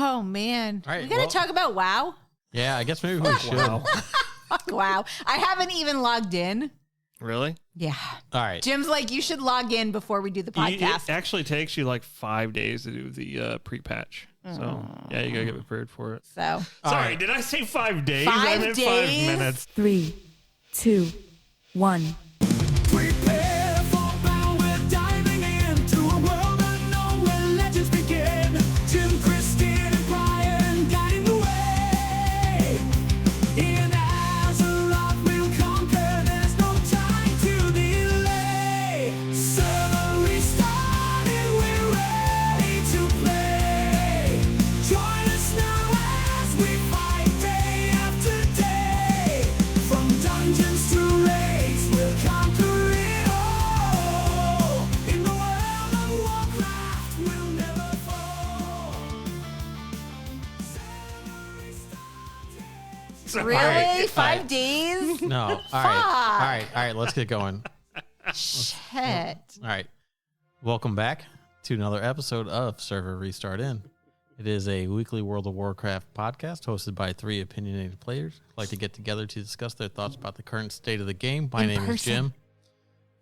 Oh, man. All right, We got to talk about WoW? Yeah, I guess maybe we should. Wow. Fuck WoW. I haven't even logged in. Really? Yeah. All right. Jim's like, you should log in before we do the podcast. It actually takes you like 5 days to do the pre-patch. So, yeah, you got to get prepared for it. So. Sorry, did I say 5 days? 5 I meant 5 days? minutes. 3, 2, 1. Prepare for battle, we're diving into a world unknown where legends begin. Jim, Christine, and Brian guiding the way. In Azeroth we'll conquer, there's no time to delay. Server restarted, we're ready to play. Join us now as we fight day after day. From dungeons to raids, we'll conquer it all. In the world of Warcraft, we'll never fall. Server restarted. Really? All right. 5 days? No. All right. All right. Let's get going. Shit. All right. Welcome back to another episode of Server Restart In. It is a weekly World of Warcraft podcast hosted by 3 opinionated players who like to get together to discuss their thoughts about the current state of the game. My name is Jim,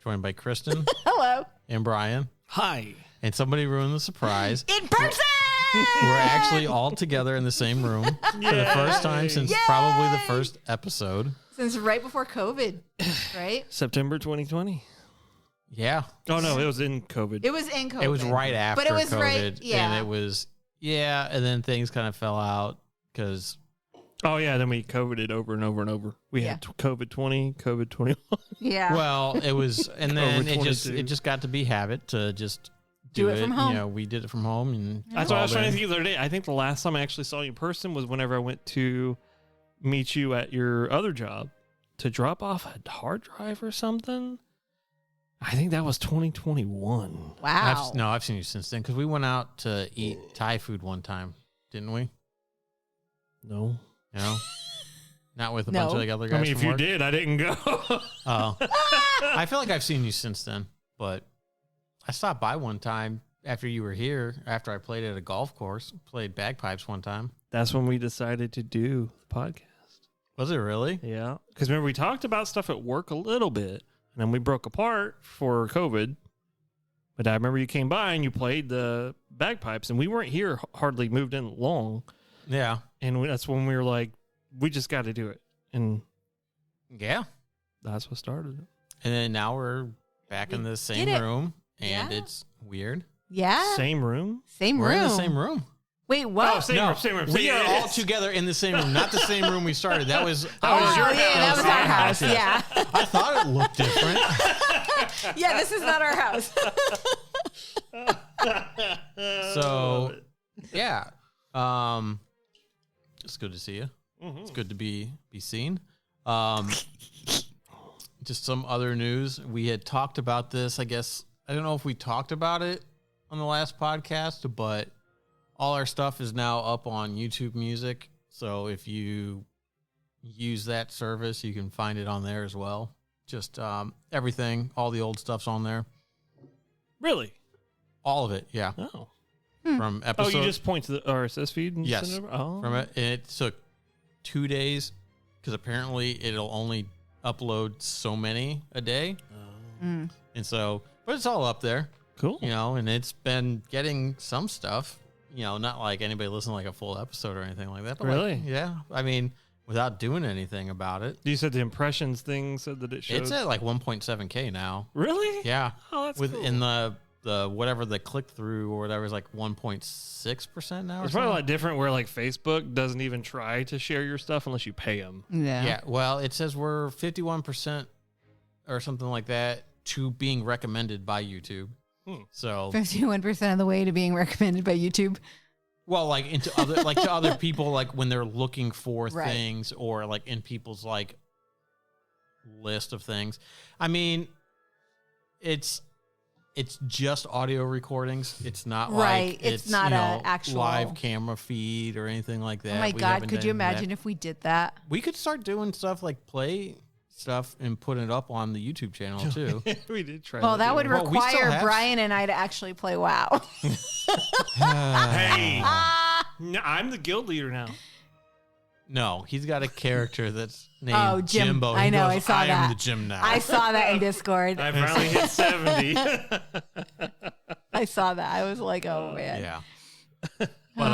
joined by Kristen Hello. and Brian. Hi. And somebody ruined the surprise. In person! We're actually all together in the same room for the first time since probably the first episode. Since right before COVID, right? September 2020. Yeah. Oh, no, it was in COVID. It was in COVID. It was right after But it was COVID. right, yeah. And it was, and then things kind of fell out because... Oh, yeah, then we COVIDed over and over and over. We had COVID 20, COVID 21. Yeah. Well, it was, and then Over it 22. just got to be habit to just Do it from home. You know, we did it from home, and That's what I was trying to called think the other day. I think the last time I actually saw you in person was whenever I went to meet you at your other job to drop off a hard drive or something. I think that was 2021. Wow. I've seen you since then because we went out to eat Thai food one time, didn't we? No. No, not with a No. bunch of like other guys. I mean, if from you work? did, I didn't go. Oh, I feel like I've seen you since then, but I stopped by one time after you were here. After I played at a golf course, played bagpipes one time. That's when we decided to do the podcast. Was it really? Yeah. Because remember, we talked about stuff at work a little bit, and then we broke apart for COVID. But I remember you came by and you played the bagpipes, and we weren't here hardly moved in long. Yeah. And that's when we were like, we just got to do it. And Yeah. that's what started it. And then now we're back in the same did it. room, and Yeah. it's weird. Yeah. Same room? Same We're room. in the same room. Wait, what? Same room. We are all together in the same room, not the same room we started. That was was Oh, your yeah, that was our house. Yeah. Yeah. I thought it looked different. Yeah, this is not our house. So, yeah. It's good to see you. It's good to be seen. Just some other news. We had talked about this, I guess. I don't know if we talked about it on the last podcast, but all our stuff is now up on YouTube Music. So if you use that service, you can find it on there as well. Just everything, all the old stuff's on there. Really? All of it, yeah. Oh. From episode. Oh, you just point to the RSS feed? And Yes. send it over? Oh. From it, and it took 2 days because apparently it'll only upload so many a day, and so, but it's all up there, Cool. you know, and it's been getting some stuff, you know, not like anybody listening to like a full episode or anything like that, but Really? like, yeah, I mean, without doing anything about it, You said the impressions thing said that it showed. it's at like 1.7K now. Really? Yeah, Oh, that's within cool. the whatever the click through or whatever is like 1.6% now. Or It's probably a something. lot different where like Facebook doesn't even try to share your stuff unless you pay them. Yeah. Yeah, well, it says we're 51% or something like that to being recommended by YouTube. So, 51% of the way to being recommended by YouTube. well, like into other like to other people, like when they're looking for Right. things or like in people's like list of things. I mean, it's just audio recordings. It's not Right, like it's not you a know, actual- live camera feed or anything like that. Oh my We God. haven't Could done you any of that. imagine if we did that? We could start doing stuff like play stuff and putting it up on the YouTube channel too. We did try. Well, that would Well, we still require have- Brian and I to actually play WoW. Hey. No, I'm the guild leader now. No, he's got a character that's named Jim. Jimbo. I He know, goes, I saw I am that. the Jim now. I saw that in Discord. I finally hit 70. I saw that. I was like, oh man. Yeah. But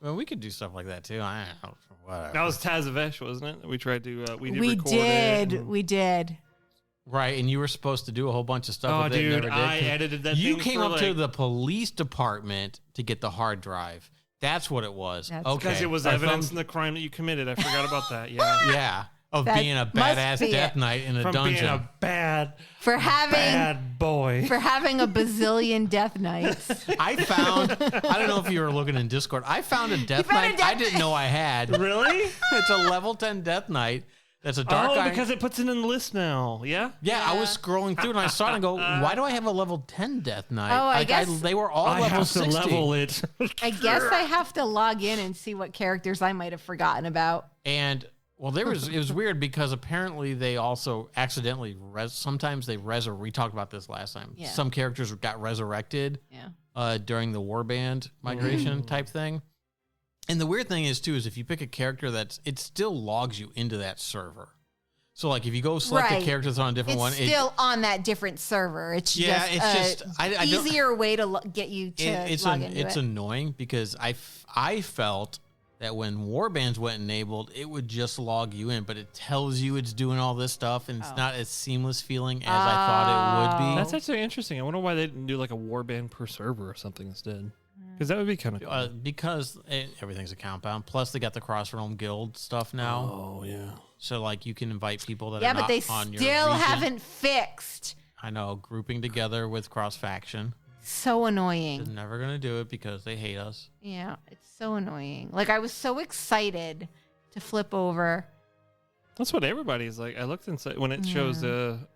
well, we could do stuff like that too. I don't know. Whatever. That was Tazavesh, wasn't it? We tried to. We did. We record it did. and- We did. Right, and you were supposed to do a whole bunch of stuff Oh, with it. dude, and never did, I 'cause edited that You thing came for, up to like- the police department to get the hard drive. That's what it was. That's okay. Because it was I evidence found- in the crime that you committed. I forgot about that. Yeah. Yeah. Of That being a must badass be death it. knight in a From dungeon. being a bad boy. For having a bazillion death knights. I found, I don't know if you were looking in Discord, I found a death found a knight death I didn't know I had. Really? It's a level 10 death knight. That's a dark Oh, iron. because it puts it in the list now. Yeah. Yeah, I was scrolling through and I saw it and go, why do I have a level 10 death knight? Oh, I Like, guess- they were all I level have 60. to level it. I guess I have to log in and see what characters I might have forgotten about. And well, it was weird because apparently they also accidentally sometimes they we talked about this last time. Yeah. Some characters got resurrected Yeah. during the warband migration type thing. And the weird thing is too is if you pick a character it still logs you into that server. So like if you go select a Right. character that's on a different It's one, still on that different server. It's Yeah, just it's just- I don't- easier way to get you to it's log into it's it. annoying because I felt that when warbands went enabled, it would just log you in, but it tells you it's doing all this stuff, and it's not as seamless feeling as I thought it would be. That's actually interesting. I wonder why they didn't do like a warband per server or something instead. Because that would be kind of cool. Because everything's a compound. Plus, they got the Cross Realm Guild stuff now. Oh, yeah. So, like, you can invite people that Yeah, are but not they on your still region. haven't fixed. I know, grouping together with cross faction. So They're annoying. never going to do it because they hate us. Yeah, it's so annoying. Like I was so excited to flip over. That's what everybody's like. I looked inside when it shows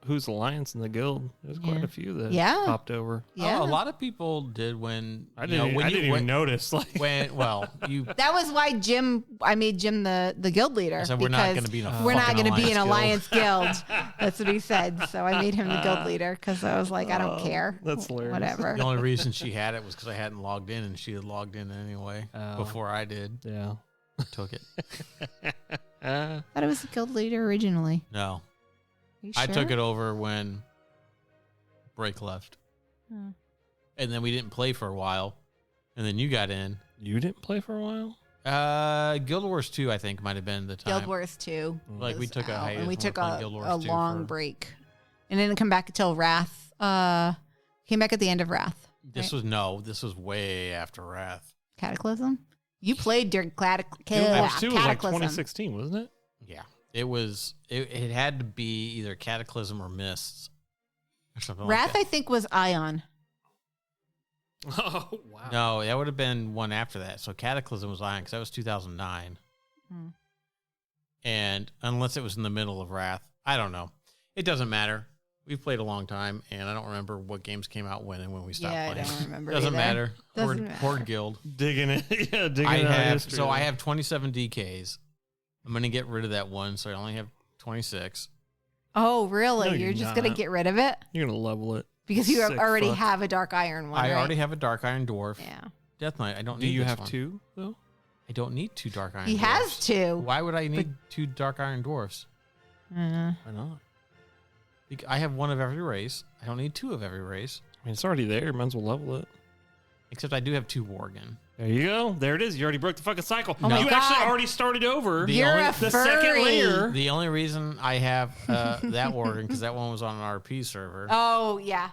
who's alliance in the guild. There's quite Yeah. a few that Yeah. popped over. Yeah. Oh, a lot of people did when I you didn't, know, when I you didn't went, even notice. Like, you That was why I made Jim the guild leader. said we're not because going to be in a we're not fucking going to be an alliance alliance guild. That's what he said. So I made him the guild leader because I was like, I don't care. that's hilarious. Whatever. The only reason she had it was because I hadn't logged in, and she had logged in anyway before I did. Yeah. Took it. I thought it was the guild leader originally. No, Are you I sure? took it over when Break left, Hmm. and then we didn't play for a while, and then you got in. You didn't play for a while? Guild Wars 2, I think, might have been the time. Guild Wars 2. Like, we was took a out, hiatus and we when took playing a Guild Wars 2 long for- break, and didn't come back until Wrath. Came back at the end of Wrath. This was way after Wrath. Cataclysm. You played during Guild Wars 2 was like Cataclysm. 2016, wasn't it? Yeah, it was. It had to be either Cataclysm or Mists or something Wrath, like that. I think, was Ion. Oh, wow. No, that would have been one after that. So Cataclysm was Iron because that was 2009. Hmm. And unless it was in the middle of Wrath, I don't know. It doesn't matter. We've played a long time, and I don't remember what games came out when and when we stopped Yeah, I playing. don't remember Doesn't either. matter. Doesn't matter. Horde Guild. Digging it. Yeah, digging it out of history. I have 27 DKs. I'm gonna get rid of that one, so I only have 26. Oh, really? No, you're you're just going to not. get rid of it? You're going to level it. Because you Sick already fuck. have a Dark Iron one, I right? already have a Dark Iron Dwarf. Yeah. Death Knight. I don't Do need you this have one. two, though? I don't need two Dark Iron He Dwarfs. has two. Why would I need two Dark Iron Dwarfs? Uh, Why not? I have one of every race. I don't need two of every race. I mean, it's already there. Might as well level it. Except I do have two Worgen. There you go. There it is. You already broke the fucking cycle. Oh my you God. actually already started over. The You're only- a the furry. second layer. The only reason I have that Worgen because that one was on an RP server. Oh, yeah.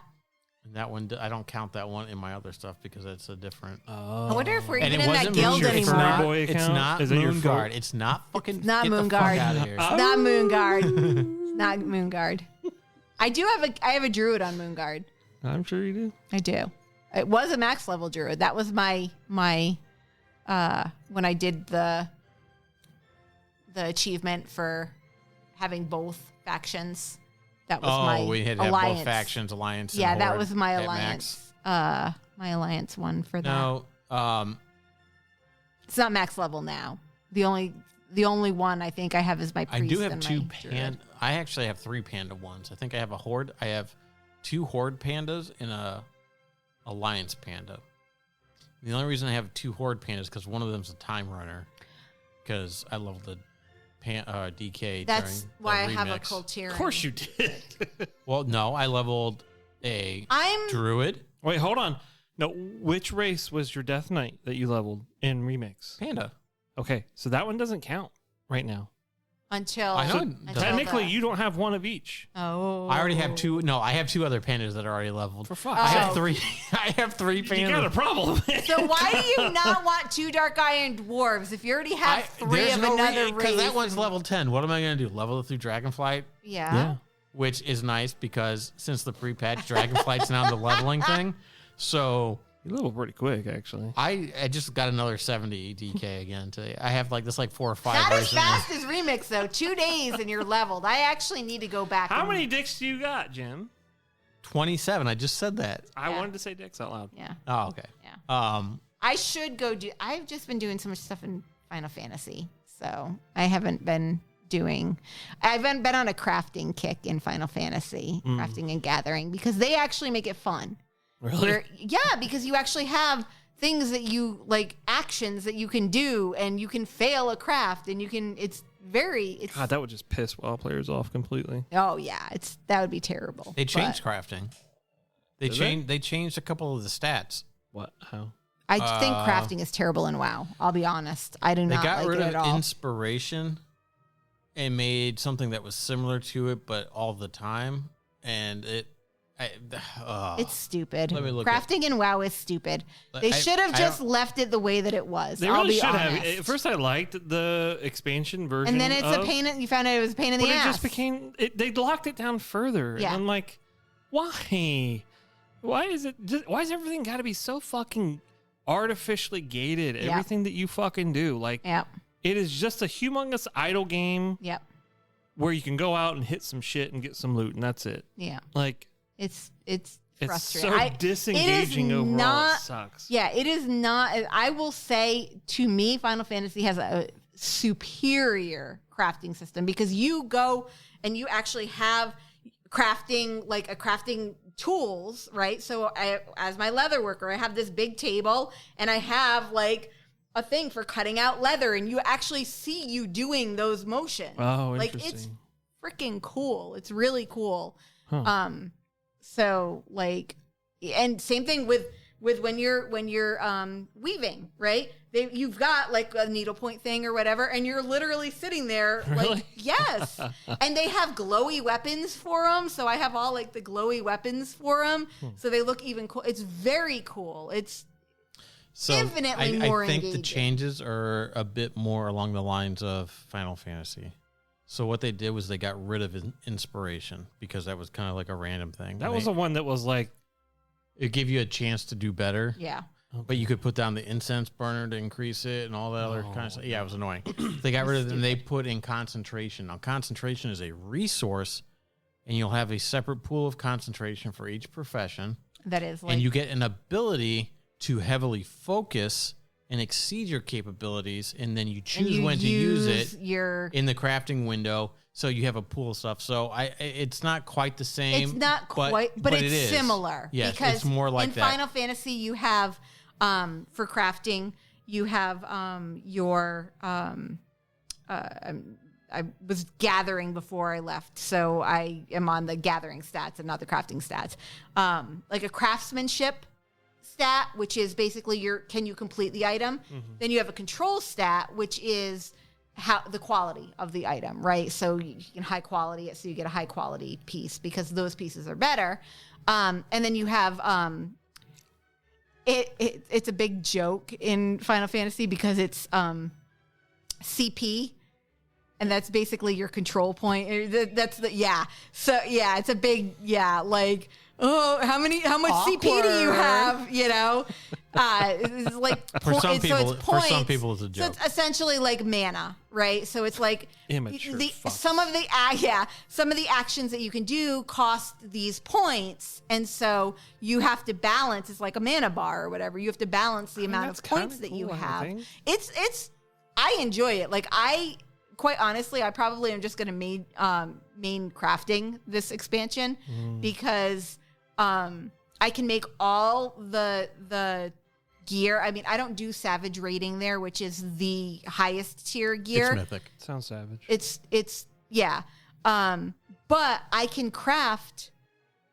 And that one, I don't count that one in my other stuff because it's a different. I wonder if we're And even it in that wasn't guild your Moonguard. furry anymore. boy It's account? not Is it your Moonguard. fault? It's not fucking. It's not get the fuck Moonguard. out of here. It's not Moonguard. It's not Moonguard. I have a druid on Moonguard. I'm sure you do. I do. It was a max level druid. That was my when I did the achievement for having both factions. That was my we had to have alliance. both factions, alliance. And Yeah, that Horde was my at alliance. max. My alliance one for that. No, It's not max level now. The only one I think I have is my I priest. do have and two my druid. panda. I actually have three panda ones. I think I have a horde. I have two horde pandas and a alliance panda. The only reason I have 2 Horde pandas because one of them's a time runner. Because I love the DK. That's during why I the have a remix. Coltiran. Of course you did. Well, no, I leveled a druid Wait, hold on. No, which race was your Death Knight that you leveled in Remix? panda. Okay, so that one doesn't count right now. Until I know it until doesn't. Technically, the- you don't have one of each. Oh. I already have 2. No, I have 2 other pandas that are already leveled. For fuck's I sake. have 3. I have 3 pandas. You got a problem. So why do you not want 2 Dark Iron Dwarves if you already have 3 of another race? Because that one's level 10. What am I going to do? Level it through Dragonflight? Yeah. Which is nice because since the pre-patch, Dragonflight's now the leveling thing. So You level pretty quick, actually. I just got another 70 DK again today. I have like 4 or 5 Not as recently. fast as Remix, though. 2 days and you're leveled. I actually need to go back. How and- many dicks do you got, Jim? 27. I just said that. I Yeah. wanted to say dicks out loud. Yeah. Oh, okay. Yeah. I should go do. I've just been doing so much stuff in Final Fantasy, so I haven't been doing. I haven't been on a crafting kick in Final Fantasy, crafting and gathering, because they actually make it fun. Really? Yeah, because you actually have things that you like, actions that you can do, and you can fail a craft, and you can. It's God, that would just piss WoW players off completely. Oh yeah, that would be terrible. They changed But crafting. They Did changed. They changed a couple of the stats. What? How? I think crafting is terrible in WoW. I'll be honest. I do They not got like rid it at of all. inspiration and made something that was similar to it, but all the time. And It's stupid. Let me look Crafting in WoW is stupid. They should have just left it the way that it was. They I'll really be should honest. have. At first, I liked the expansion version, And then it's a pain. You found out it was a pain in the but ass. it just became. They locked it down further. Yeah. And I'm like, why? Why is it? Why is everything got to be so fucking artificially gated? Yep. Everything that you fucking do, like, Yep. it is just a humongous idle game Yep. where you can go out and hit some shit and get some loot, and that's it. Yeah. Like, It's it's frustrating. so disengaging overall. Not, it sucks. Yeah, it is not. I will say, to me, Final Fantasy has a superior crafting system, because you go and you actually have crafting, like a crafting tools, right? So as my leather worker, I have this big table and I have like a thing for cutting out leather, and you actually see you doing those motions. Oh, like interesting. it's freaking cool. It's really cool. Huh. So like, and same thing with when you're weaving, right? You've got like a needlepoint thing or whatever, and you're literally sitting there like, Really? yes. And they have glowy weapons for them. So I have all like the glowy weapons for them. So they look even cool. It's very cool. It's infinitely more I think engaging. the changes are a bit more along the lines of Final Fantasy. So what they did was they got rid of inspiration, because that was kind of like a random thing. That was the one that was like, it gave you a chance to do better. yeah. But you could put down the incense burner to increase it and all that other kind of stuff. Yeah, it was annoying. They got rid of it and they put in concentration. Now, concentration is a resource, and you'll have a separate pool of concentration for each profession. That is like, And you get an ability to heavily focus and exceed your capabilities, and then you choose when to use it in the crafting window. So you have a pool of stuff. So it's not quite the same. It's not quite, but it's it is. similar. Yes, because it's more like in that. Final Fantasy, you have for crafting, you have your I was gathering before I left, so I am on the gathering stats and not the crafting stats. Like a craftsmanship stat, which is basically can you complete the item? Then you have a control stat, which is how the quality of the item, right? So you can high quality it, so you get a high quality piece because those pieces are better. And then you have it's a big joke in Final Fantasy because it's CP, and that's basically your control point. So yeah, it's a big like, oh, how much CP do you have? You know, it's like For some so it's points. people, it's a joke. So it's essentially like mana, right? So it's like Immature fucks. some of the actions that you can do cost these points, and so you have to balance. It's like a mana bar or whatever. You have to balance the amount of that's kinda points that you cool, I have. think. It's I enjoy it. Like quite honestly, I probably am just going to main crafting this expansion because I can make all the gear. I mean, I don't do Savage rating there, which is the highest tier gear. It's mythic. Sounds savage. It's yeah. But I can craft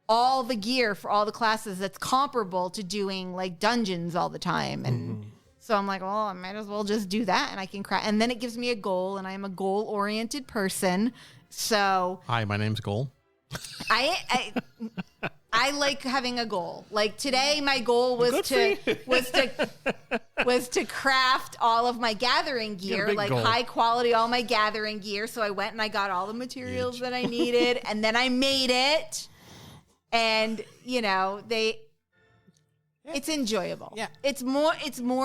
all the gear for all the classes that's comparable to doing like dungeons all the time. And so I'm like, well, I might as well just do that, and I can craft. And then it gives me a goal, and I am a goal-oriented person. So Hi, my name's Goal. I like having a goal. Like today, my goal was to craft all of my gathering gear, like goal. high quality, all my gathering gear. So I went and I got all the materials that I needed, and then I made it. And you know, it's enjoyable. Yeah. It's more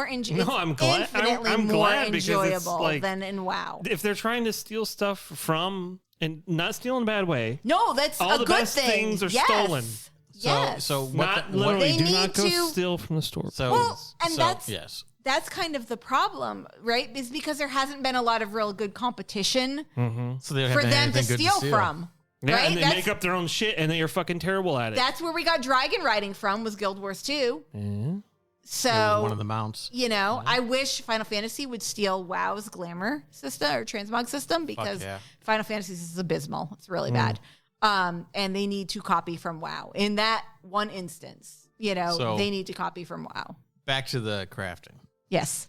enjoyable. No, I'm glad. Infinitely I'm more glad because it's enjoyable like, than in WoW. if they're trying to steal stuff from, and not steal in a bad way, No, that's all a the good best thing. things are Yes. stolen. Yes. So not what literally. They Do need not go to- steal from the store. so Well, and so, that's- yes. That's kind of the problem, right? Is because there hasn't been a lot of real good competition So they don't for have them to anything good steal from. Yeah, right? and they make up their own shit, and they are fucking terrible at it. That's where we got dragon riding from, was Guild Wars 2. Yeah. It was So, one of the mounts. you know, I wish Final Fantasy would steal WoW's glamour system or transmog system, because yeah. Final Fantasy is abysmal. It's really bad. And they need to copy from WoW. In that one instance, you know, So- they need to copy from WoW. Back to the crafting. Yes.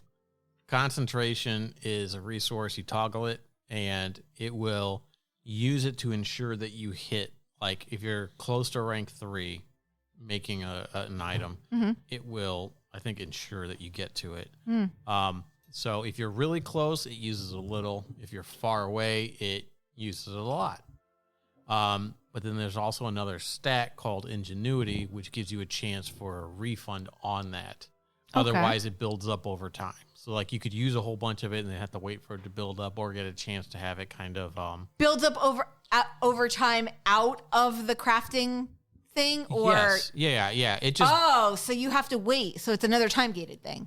Concentration is a resource. You toggle it, and it will use it to ensure that you hit. Like if you're close to rank 3, making an item, it will, I think, ensure that you get to it. So if you're really close, it uses a little. If you're far away, it uses a lot. But then there's also another stat called Ingenuity, which gives you a chance for a refund on that. Otherwise, it builds up over time. So, like, you could use a whole bunch of it and then have to wait for it to build up, or get a chance to have it kind of. Builds up over time out of the crafting thing, or Yes. Yeah. It just. oh, so you have to wait. So it's another time gated thing.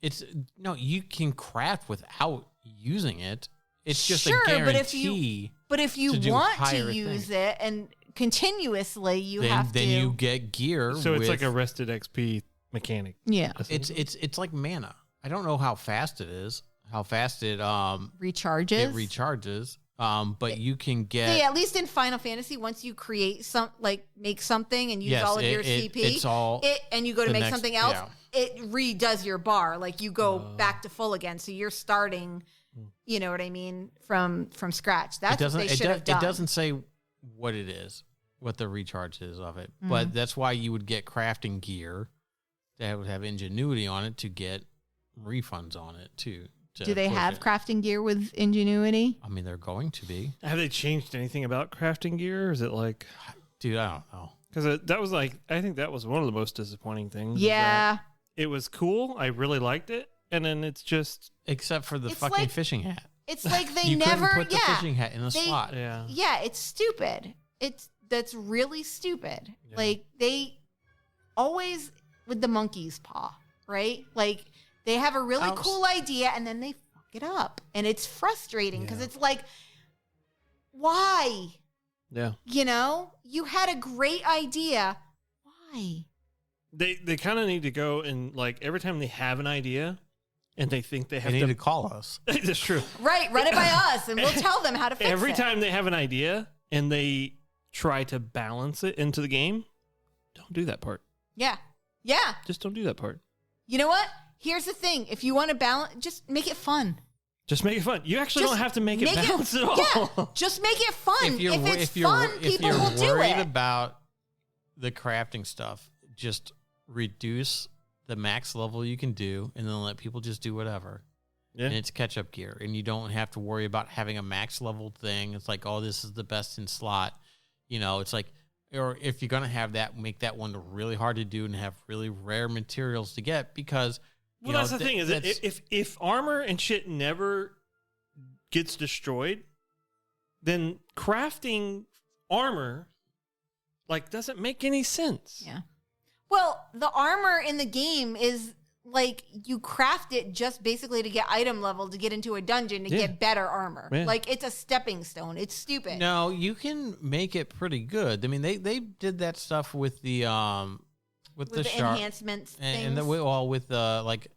It's no. You can craft without using it. It's just Sure, a guarantee. but if you to do want higher to use things. it and continuously, you then, have then to. you get gear. So it's like with- a rested XP mechanic. Yeah. It's like mana. I don't know how fast it is. How fast it Recharges. it recharges. But you can get. See, at least in Final Fantasy, once you create make something and use Yes, all of your it- CP, it's all and you go to the make next- something else, yeah. it redoes your bar. Like you go back to full again. So you're starting, you know what I mean, from scratch. That's what they should have done. It doesn't say what it is, what the recharge is of it. Mm-hmm. But that's why you would get crafting gear that would have Ingenuity on it to get refunds on it too. Do they push have it. crafting gear with Ingenuity? I mean, they're going to be. Have they changed anything about crafting gear? Or is it like, Dude, I don't know. because that was like, I think that was one of the most disappointing things. is Yeah. that it was cool. I really liked it, and then it's just Except for the It's fucking like- fishing hat. It's like they You never couldn't put the yeah. fishing hat in the They- slot. yeah. Yeah, it's stupid. That's really stupid. Yeah. Like they always with the monkey's paw, right? Like they have a really cool idea and then they fuck it up. And it's frustrating because Yeah. it's like, why? Yeah. You know, you had a great idea. Why? They kind of need to go and like every time they have an idea and they think they They have need to. to call us. That's true. Right, run it by us and we'll tell them how to fix Every it. time they have an idea and they try to balance it into the game, don't do that part. Yeah. Yeah. Just don't do that part. You know what? Here's the thing. If you want to balance, just make it fun. Just make it fun. You actually Just don't have to make it balanced at all. Yeah, just make it fun. If it's you're, fun, if people you're will do worried it. about the crafting stuff, just reduce the max level you can do, and then let people just do whatever. Yeah. And it's catch up gear, and you don't have to worry about having a max level thing. It's like, oh, this is the best in slot. You know, it's like, or if you're gonna have that, make that one really hard to do and have really rare materials to get because. Well, that's the thing is that if armor and shit never gets destroyed, then crafting armor like doesn't make any sense. Yeah. Well, the armor in the game is like you craft it just basically to get item level to get into a dungeon to Yeah. get better armor. Yeah. Like it's a stepping stone. It's stupid. No, you can make it pretty good. I mean, they did that stuff with the with With the the sharp enhancements and things. with like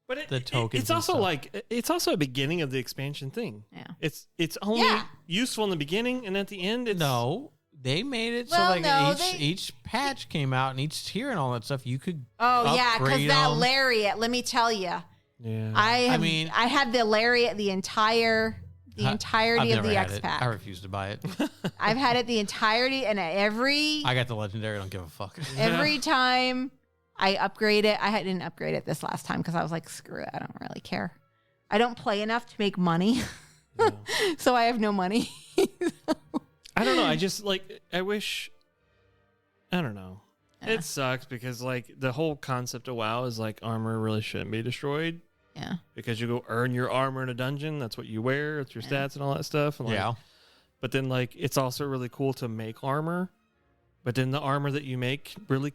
But the tokens it's and also stuff. like it's also a beginning of the expansion thing. Yeah. It's only Yeah. useful in the beginning, and at the end, it's no. They made it Well, so like no, each patch came out and each tier and all that stuff you could Oh yeah, because upgrade that 'em. lariat. Let me tell you, yeah. I mean- had the lariat the entirety I've of the never had X it. pack. I refuse to buy it. I've had it the entirety, and every I got the legendary. I don't give a fuck. every time I upgrade it, didn't upgrade it this last time because I was like, screw it, I don't really care. I don't play enough to make money, Yeah. so I have no money. I don't know. I just I wish. I don't know. Yeah. It sucks because the whole concept of WoW is armor really shouldn't be destroyed Yeah, because you go earn your armor in a dungeon. That's what you wear. It's your stats and all that stuff. And Yeah. But then it's also really cool to make armor. But then the armor that you make really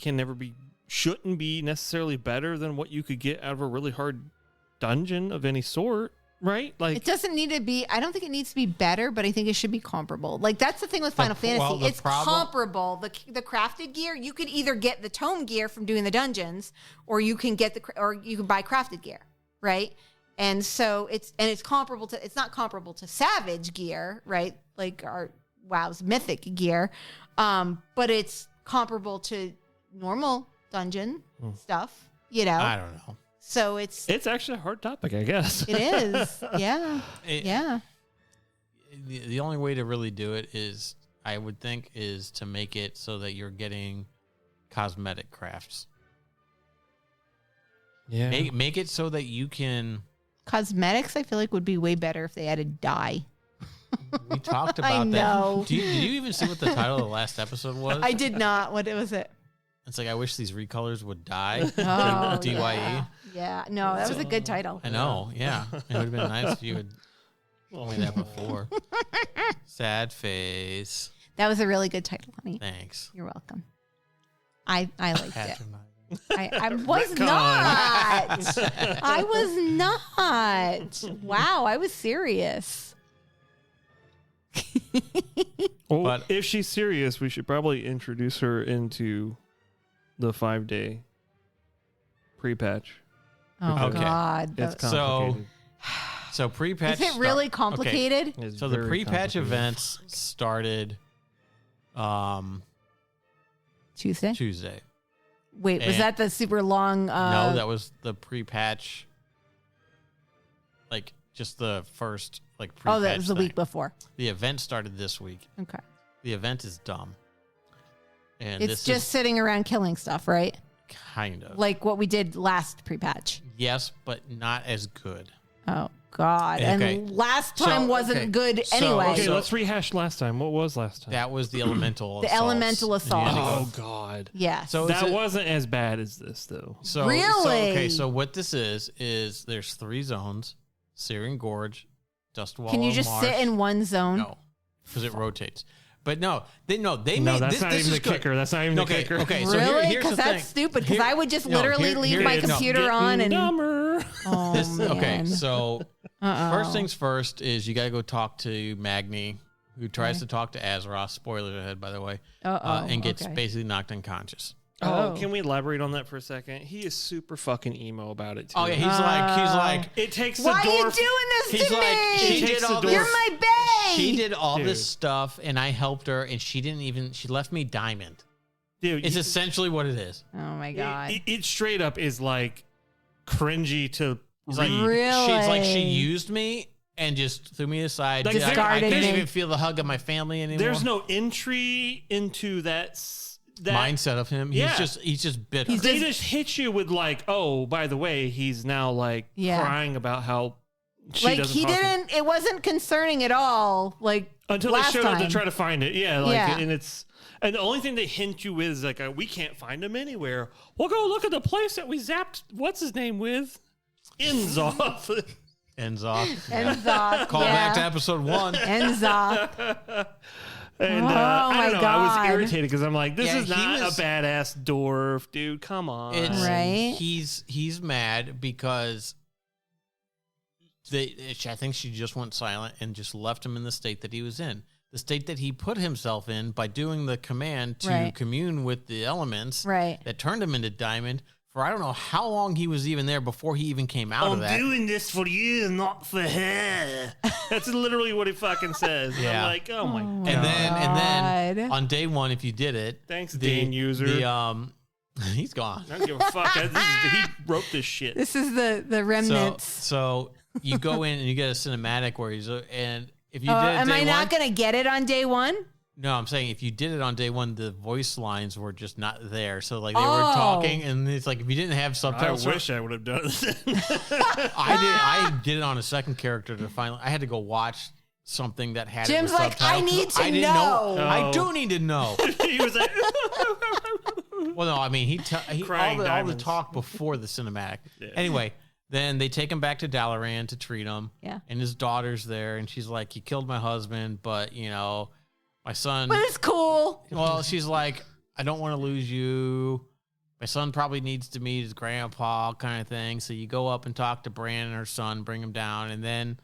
shouldn't be necessarily better than what you could get out of a really hard dungeon of any sort, right? it doesn't need to be. I don't think it needs to be better, but I think it should be comparable. That's the thing with Final Fantasy. the It's problem- comparable. The crafted gear, you could either get the tome gear from doing the dungeons, or you can buy crafted gear, right? And so it's comparable to. It's not comparable to Savage gear, right? Like our WoW's Mythic gear, but it's comparable to normal dungeon stuff. I don't know. So it's actually a hard topic, I guess. it is, yeah, It- yeah. The only way to really do it is, I would think, is to make it so that you're getting cosmetic crafts. Yeah. Make it so that you can. Cosmetics, I feel like would be way better if they added dye. We talked I about know. that. Did you even see what the title of the last episode was? I did not. What was it? It's I wish these recolors would die. Oh, DYE. yeah. Yeah. No, that was a good title. I know. Yeah, it would have been nice if you had told me that before. Sad face. That was a really good title, honey. Thanks. You're welcome. I liked it. Patronizing. I was not. I was not. Wow, I was serious. Well, But- if she's serious, we should probably introduce her into the 5-day pre-patch. Oh Okay. God. It's The- complicated. So pre-patch. Is it really Okay. complicated? It's So the very pre-patch complicated. events started Tuesday. Tuesday. Wait, was And- that the super long? No, that was the pre-patch. Just the first pre-patch. Oh, that was the thing. week before. The event started this week. Okay. The event is dumb. And It's this just sitting around killing stuff, right? is kind of. Like what we did last pre-patch. Yes, but not as good. Oh God! Okay. And last So, time wasn't okay. good So- anyway. Okay, So- let's rehash last time. What was last time? That was the elemental The assaults. elemental And you had to assaults. go- Oh God. Yes. So That it's a- wasn't as bad as this though. So, Really? okay, so what this is there's 3 zones: Syrian Gorge, Dustwall. Can you just Marsh. sit in one zone? No, because it rotates. But they No, made that's this, not this even is the good. kicker. That's not even the kicker. Okay, so Really? here's the Because that's thing. stupid. Because Here- I would just no, literally here- leave here my it is. No, computer on and. Dumber. Oh This, man. okay, so Uh-oh. first things first is you got to go talk to Magni, who tries to talk to Azeroth. Spoiler ahead, by the way. And gets okay. basically knocked unconscious. Oh, Oh. can we elaborate on that for a second? He is super fucking emo about it too. Oh yeah, he's like It takes the Why are you dwarf. doing this he's to like me? she It did takes all the this. You're my bae. She did all Dude. this stuff, and I helped her, and she left me diamond. Dude, It's essentially what it is. Oh my God. it straight up is cringy to It's like read. Really? she's like she used me and just threw me aside. Like, I discarded can't me. even feel the hug of my family anymore. There's no entry into that mindset of him. Yeah. He's just bitter. He's They just- just hit you with oh, by the way, he's now Yeah. crying about how she like doesn't he talk to him. didn't. It wasn't concerning at all. Like Until they last showed up time. to try to find it. Yeah, Yeah. and the only thing they hint you with is we can't find him anywhere. We'll go look at the place that we zapped what's his name with. Ends off. Ends off. Enzok. Call back to episode 1. Enzok. And Oh, I don't my know. I was God. irritated because I'm like, this Yeah, is he not was- a badass dwarf, dude. Come on. It's, Right. He's mad because I think she just went silent and just left him in the state that he was in. the state that he put himself in by doing the command to Right. commune with the elements Right. that turned him into diamond for I don't know how long he was even there before he even came out of that. doing this for you, not for her. That's literally what he fucking says. And Yeah. I'm like, oh my god. And then God. on day one, if you did it, Thanks, Dan User. He's gone. I don't give a fuck. He wrote this shit. This is the remnants. So you go in and you get a cinematic where he's and if you did it Am day I not one- going to get it on day one? No, I'm saying if you did it on day one, the voice lines were just not there. So like they were Oh. talking, and it's like if you didn't have I subtitles, wish I would have done it. I did it on a second character to finally. I had to go watch something that had Jim's it with like, I subtitles. need to didn't know. I Oh. do need to know. He was like, Well, no, I mean he Crying all the diamonds. talk before the cinematic. Yeah. Anyway, then they take him back to Dalaran to treat him. Yeah. And his daughter's there, and she's like, "You killed my husband, but you know, my son." But it's cool. Well, she's like, "I don't want to lose you. My son probably needs to meet his grandpa," kind of thing. So you go up and talk to Bran and her son, bring him down, and then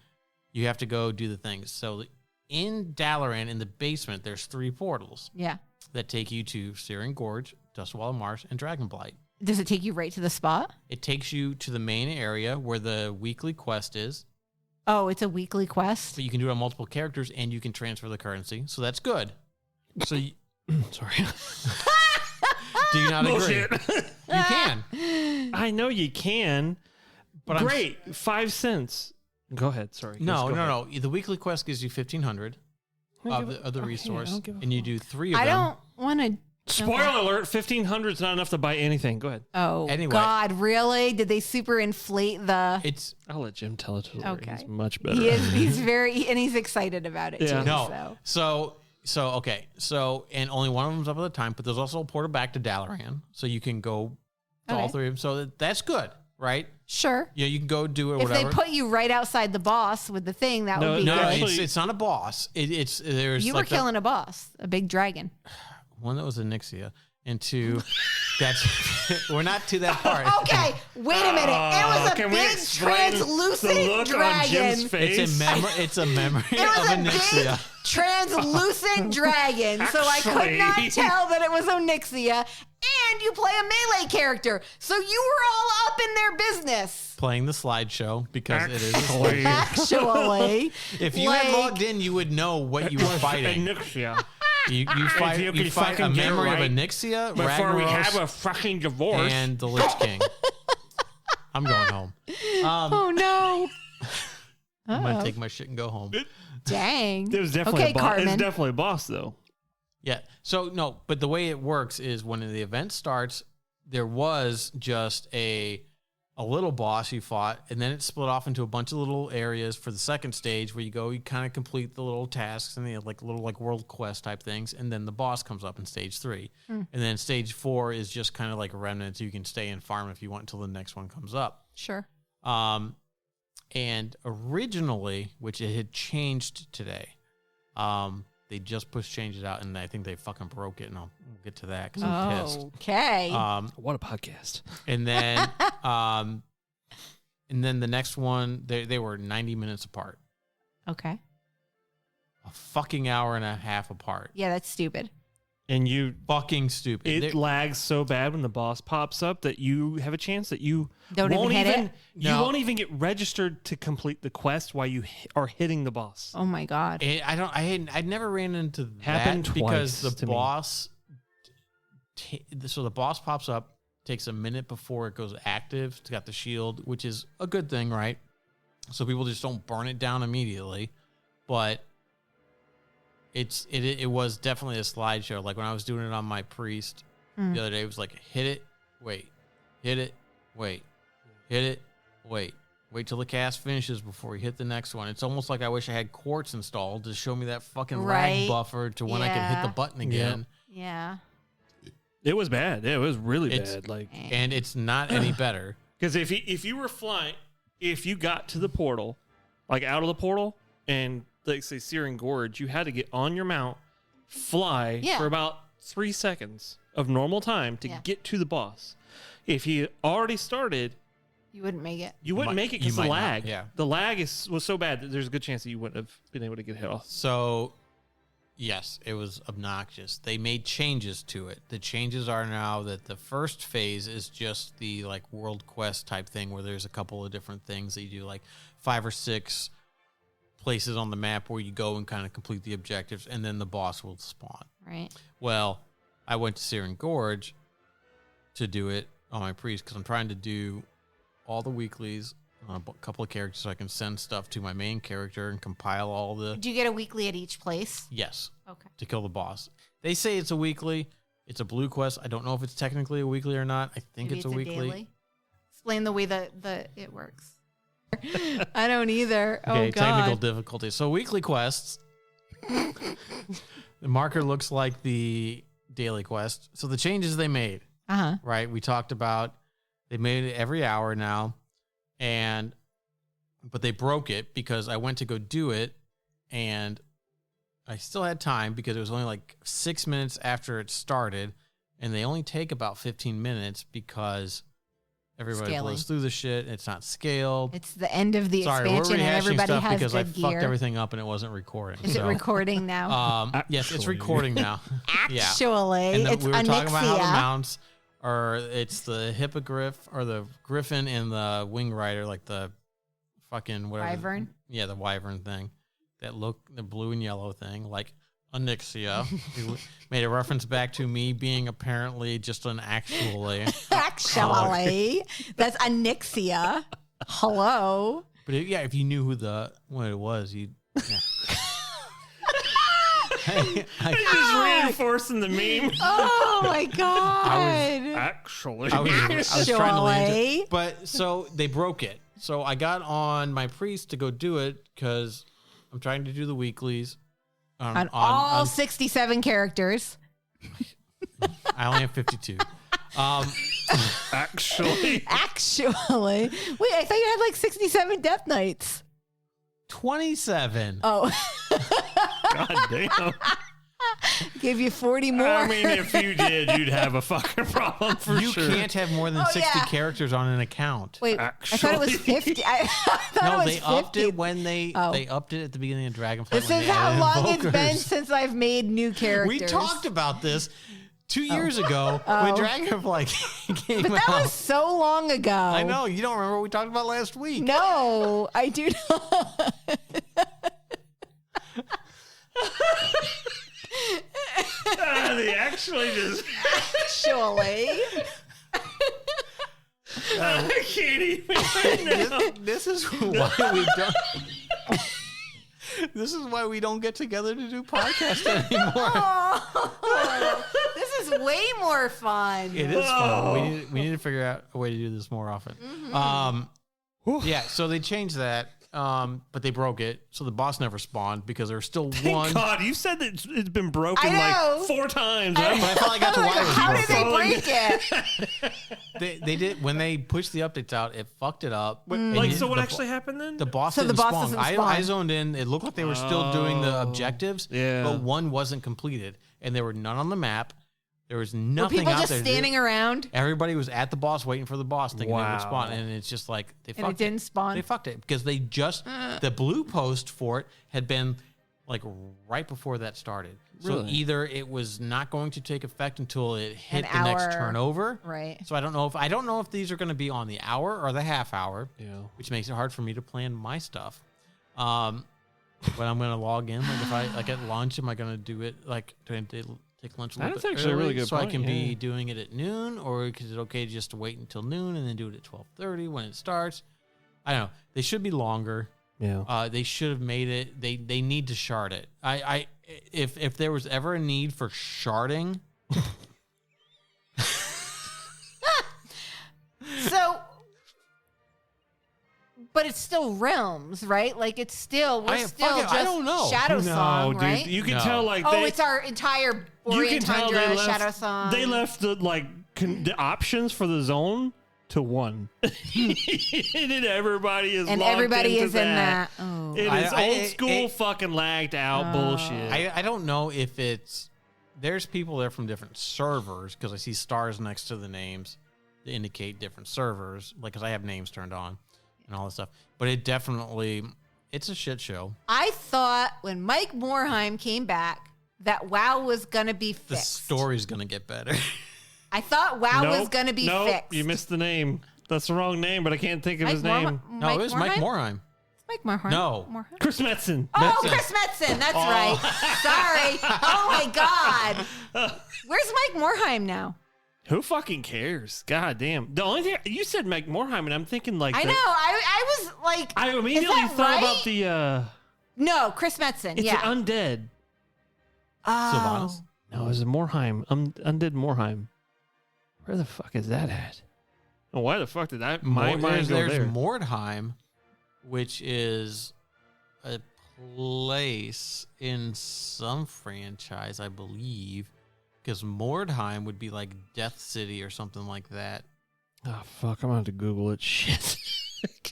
you have to go do the things. So in Dalaran, in the basement, there's 3 portals Yeah. that take you to Searing Gorge, Dustwall Marsh, and Dragonblight. Does it take you right to the spot? It takes you to the main area where the weekly quest is, Oh, it's a weekly quest. but you can do it on multiple characters and you can transfer the currency. So that's good. So you, sorry. do you not agree? Bullshit. You can. I know you can. But I'm- Great. 5 cents. Go ahead. Sorry. No, Go no, ahead. no. The weekly quest gives you 1,500 of the other resource, don't give a and you do 3 of I them. don't want to. Spoiler alert, 1,500 is not enough to buy anything. Go ahead. Oh, Anyway. God, really? Did they super inflate the. It's I'll let Jim tell it to Lori. Okay. He's much better. He's very. And he's excited about it, Yeah. too. no. So. So okay. So and only one of them's up at the time, but there's also a portal back to Dalaran, so you can go to all Okay. 3 of them. So that's good, right? Sure. Yeah, you can go do it. If whatever. they put you right outside the boss with the thing, that No, would be no, good. actually- it's not a boss. It's there's You like were killing a boss, a big dragon. one that was a Nixia, and 2 that's we're not to that part. Okay, wait a minute. It was a Can we big explain the translucent look on Jim's dragon. face? It's a memory It was of a a big Nixia. translucent dragon, so I could Actually- not tell that it was Onyxia. And you play a melee character, so you were all up in their business. Playing the slideshow because it is. Actually. Actually, If you had like- logged in, you would know what you were fighting. Nixia. You fight you can a fucking get it memory right of a Nixia, Before we have a Ragnaros, fucking divorce. and the Lich King. I'm going home. Oh no! I'm gonna take my shit and go home. Dang. it was definitely okay, a boss. It's Carmen. definitely a boss, though. Yeah. So no, but the way it works is when the event starts, there was just a little boss you fought, and then it split off into a bunch of little areas for the second stage where you go, you kind of complete the little tasks and the little world quest type things, and then the boss comes up in stage 3. And then stage 4 is just kind of like a remnant. You can stay and farm if you want until the next one comes up. Sure. And originally, which it had changed today, they just pushed changes out, and I think they fucking broke it, and we'll get to that because I'm pissed. Okay. What a podcast. And then the next one, they were 90 minutes apart, Okay. a fucking hour and a half apart. Yeah, that's stupid. And you, Fucking stupid. it They- lags so bad when the boss pops up that you have a chance that you Don't even won't hit it? You No. won't even get registered to complete the quest while you are hitting the boss. Oh my God. I never ran into Happened that because twice the to me. boss. So the boss pops up, takes a minute before it goes active. It's got the shield, which is a good thing, right? So people just don't burn it down immediately, but it was definitely a slideshow. Like when I was doing it on my priest the other day, it was like hit it, wait, hit it, wait, hit it, wait. Wait till the cast finishes before you hit the next one. It's almost like I wish I had quartz installed to show me that fucking Right. lag buffer to when I could hit Yeah. the button again. Yeah. It was bad. It was really It's- bad. Like, And it's not any better. because if you were flying, if you got to the portal, like out of the portal, and like say Searing Gorge, you had to get on your mount, fly Yeah. for about 3 seconds of normal time to Yeah. get to the boss. If you already started, You wouldn't make it. you wouldn't might- make it you because the might not, lag. yeah. The lag was so bad that there's a good chance that you wouldn't have been able to get hit off. So Yes, it was obnoxious. They made changes to it. The changes are now that the first phase is just the like world quest type thing where there's a couple of different things that you do, like 5 or 6 places on the map where you go and kind of complete the objectives, and then the boss will spawn. Right. Well, I went to Searing Gorge to do it on my priest because I'm trying to do all the weeklies on a couple of characters so I can send stuff to my main character and compile all the... Do you get a weekly at each place? Yes. Okay. To kill the boss. They say it's a weekly. It's a blue quest. I don't know if it's technically a weekly or not. I think Maybe it's a weekly. daily? Explain the way that it works. I don't either. Okay, Oh, God. technical difficulty. So weekly quests, the marker looks like the daily quest. So the changes they made, Uh-huh. right? We talked about they made it every hour now, but they broke it because I went to go do it, and I still had time because it was only like 6 minutes after it started, and they only take about 15 minutes because everybody Scaling. blows through the shit. It's not scaled. It's the end of the Sorry, expansion, we're and rehashing everybody stuff has because I good fucked gear. everything up and it wasn't recording. Is it recording now? Yes, it's Actually. recording now. Yeah. Actually, And then it's we were talking about how the Onyxia. mounts are. It's the hippogriff or the griffin and the wing rider, like the fucking whatever. Wyvern? Yeah, the wyvern thing. That look, the blue and yellow thing, like Onyxia. Who made a reference back to me being apparently just an actually. Actually, that's Onyxia. Hello. But yeah, if you knew what it was, you'd. Yeah. Just reinforcing the meme. Oh my God. Actually. I was trying to land Actually. it. But so they broke it. So I got on my priest to go do it because I'm trying to do the weeklies. On all 67 characters. I only have 52. Actually. Actually. Wait, I thought you had like 67 Death Knights. 27. Oh, God damn. gave you 40 more. I mean, if you did, you'd have a fucking problem for You sure. can't have more than Oh, 60 yeah. characters on an account. Wait, I thought it was Actually. 50. I thought No, it was they 50. upped it when they Oh. upped it at the beginning of Dragonflight. This when is they how added long it's been invokers. since I've made new characters. We talked about this 2 years ago when Dragonflight came But that out. was so long ago. I know. You don't remember what we talked about last week. No, I do not. They actually just. Actually. I can't even. Right now. This is why we don't. This is why we don't get together to do podcasts anymore. Oh, this is way more fun. It is fun. We need to figure out a way to do this more often. Yeah, so they changed that, but they broke it, so the boss never spawned because there was still Thank one. God, you said that it's been broken I know. like 4 times. But I felt like that's why it was How did broken. they break it? They did when they pushed the updates out. It fucked it up. And Like, you- so what the actually happened then? The boss So the didn't boss spawn. doesn't I spawn. zoned in. It looked like they were still doing the objectives, yeah. but one wasn't completed, and there were none on the map. There was Were nothing people out just there. standing around Everybody was at the boss waiting for the boss thinking they would Wow. spawn, and it's just like they and fucked it didn't spawn? They fucked it because they just the blue post for it had been like right before that started. So Really? either it was not going to take effect until it hit An the next hour. turnover. Right. So I don't know if these are going to be on the hour or the half hour, Yeah. which makes it hard for me to plan my stuff. When I'm going to log in, like if I like at lunch, am I going to do it like to take lunch a little That's bit actually a really early good so I point, can yeah. be doing it at noon, or is it okay just to wait until noon and then do it at 12:30 when it starts? I don't know. They should be longer. Yeah. They should have made it. They need to shard it. If there was ever a need for sharding, So, but it's still realms, right? Like it's still we're still just I don't know. Shadow Song, dude. right? You can No. tell, like, Oh, it's our entire you Orient can tell Tundra they Shadow left, Song. they left the, like, the options for the zone to 1. And everybody is and logged everybody into is in that. Oh. It is I- old school fucking lagged out bullshit. I don't know if it's there's people there from different servers because I see stars next to the names to indicate different servers, like because I have names turned on and all this stuff. But it definitely it's a shit show. I thought when Mike Morheim came back that WoW was gonna be The fixed. story's gonna get better. I thought WoW was Nope, gonna be nope, fixed. you missed the name. That's the wrong name, but I can't think of his name. No, it was Mike Morhaime. Mike Morhaime. No. Morhaime? Chris Metzen. Oh, Chris Metzen. That's right. Sorry. Oh my God. Where's Mike Morhaime now? Who fucking cares? God damn. The only thing you said Mike Morhaime, and I'm thinking like I know. I was like, I immediately is that thought right? about the No, Chris Metzen. it's Yeah. undead. Oh. Sylvanas? No, it was Morhaime. Undead Morhaime. Where the fuck is that at? Oh, why the fuck did that my mind go There's there? Mordheim, which is a place in some franchise, I believe, because Mordheim would be like Death City or something like that. Oh fuck! I'm gonna have to Google it. Shit.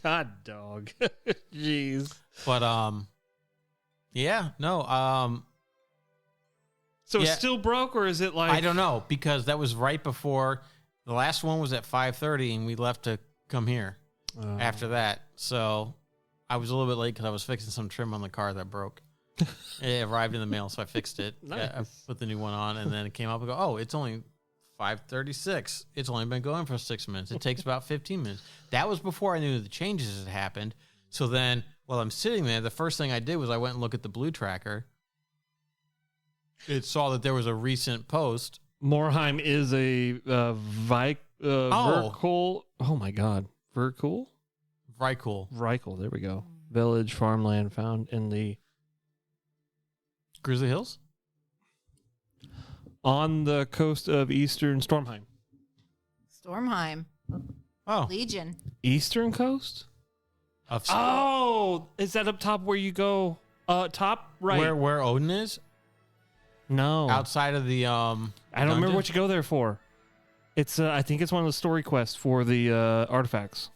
God, dog. Jeez. But yeah, no, So Yeah. it's still broke, or is it like I don't know, because that was right before the last one was at 5:30, and we left to come here after that. So I was a little bit late because I was fixing some trim on the car that broke. It arrived in the mail, so I fixed it. Nice. I put the new one on, and then it came up and go, oh, it's only 5:36. It's only been going for 6 minutes. It takes about 15 minutes. That was before I knew the changes had happened. So then, while I'm sitting there, the first thing I did was I went and looked at the Blue Tracker. It saw that there was a recent post. Morhaime is a vertical. Oh my god, vertical. Right, cool. Reichel, there we go. Village farmland found in the Grizzly Hills? on the coast of eastern Stormheim. Stormheim. Oh. Legion. Eastern coast? Oh, is that up top where you go? Top right. Where Odin is? No, Outside of the I don't remember what you go there for. It's I think it's one of the story quests for the artifacts.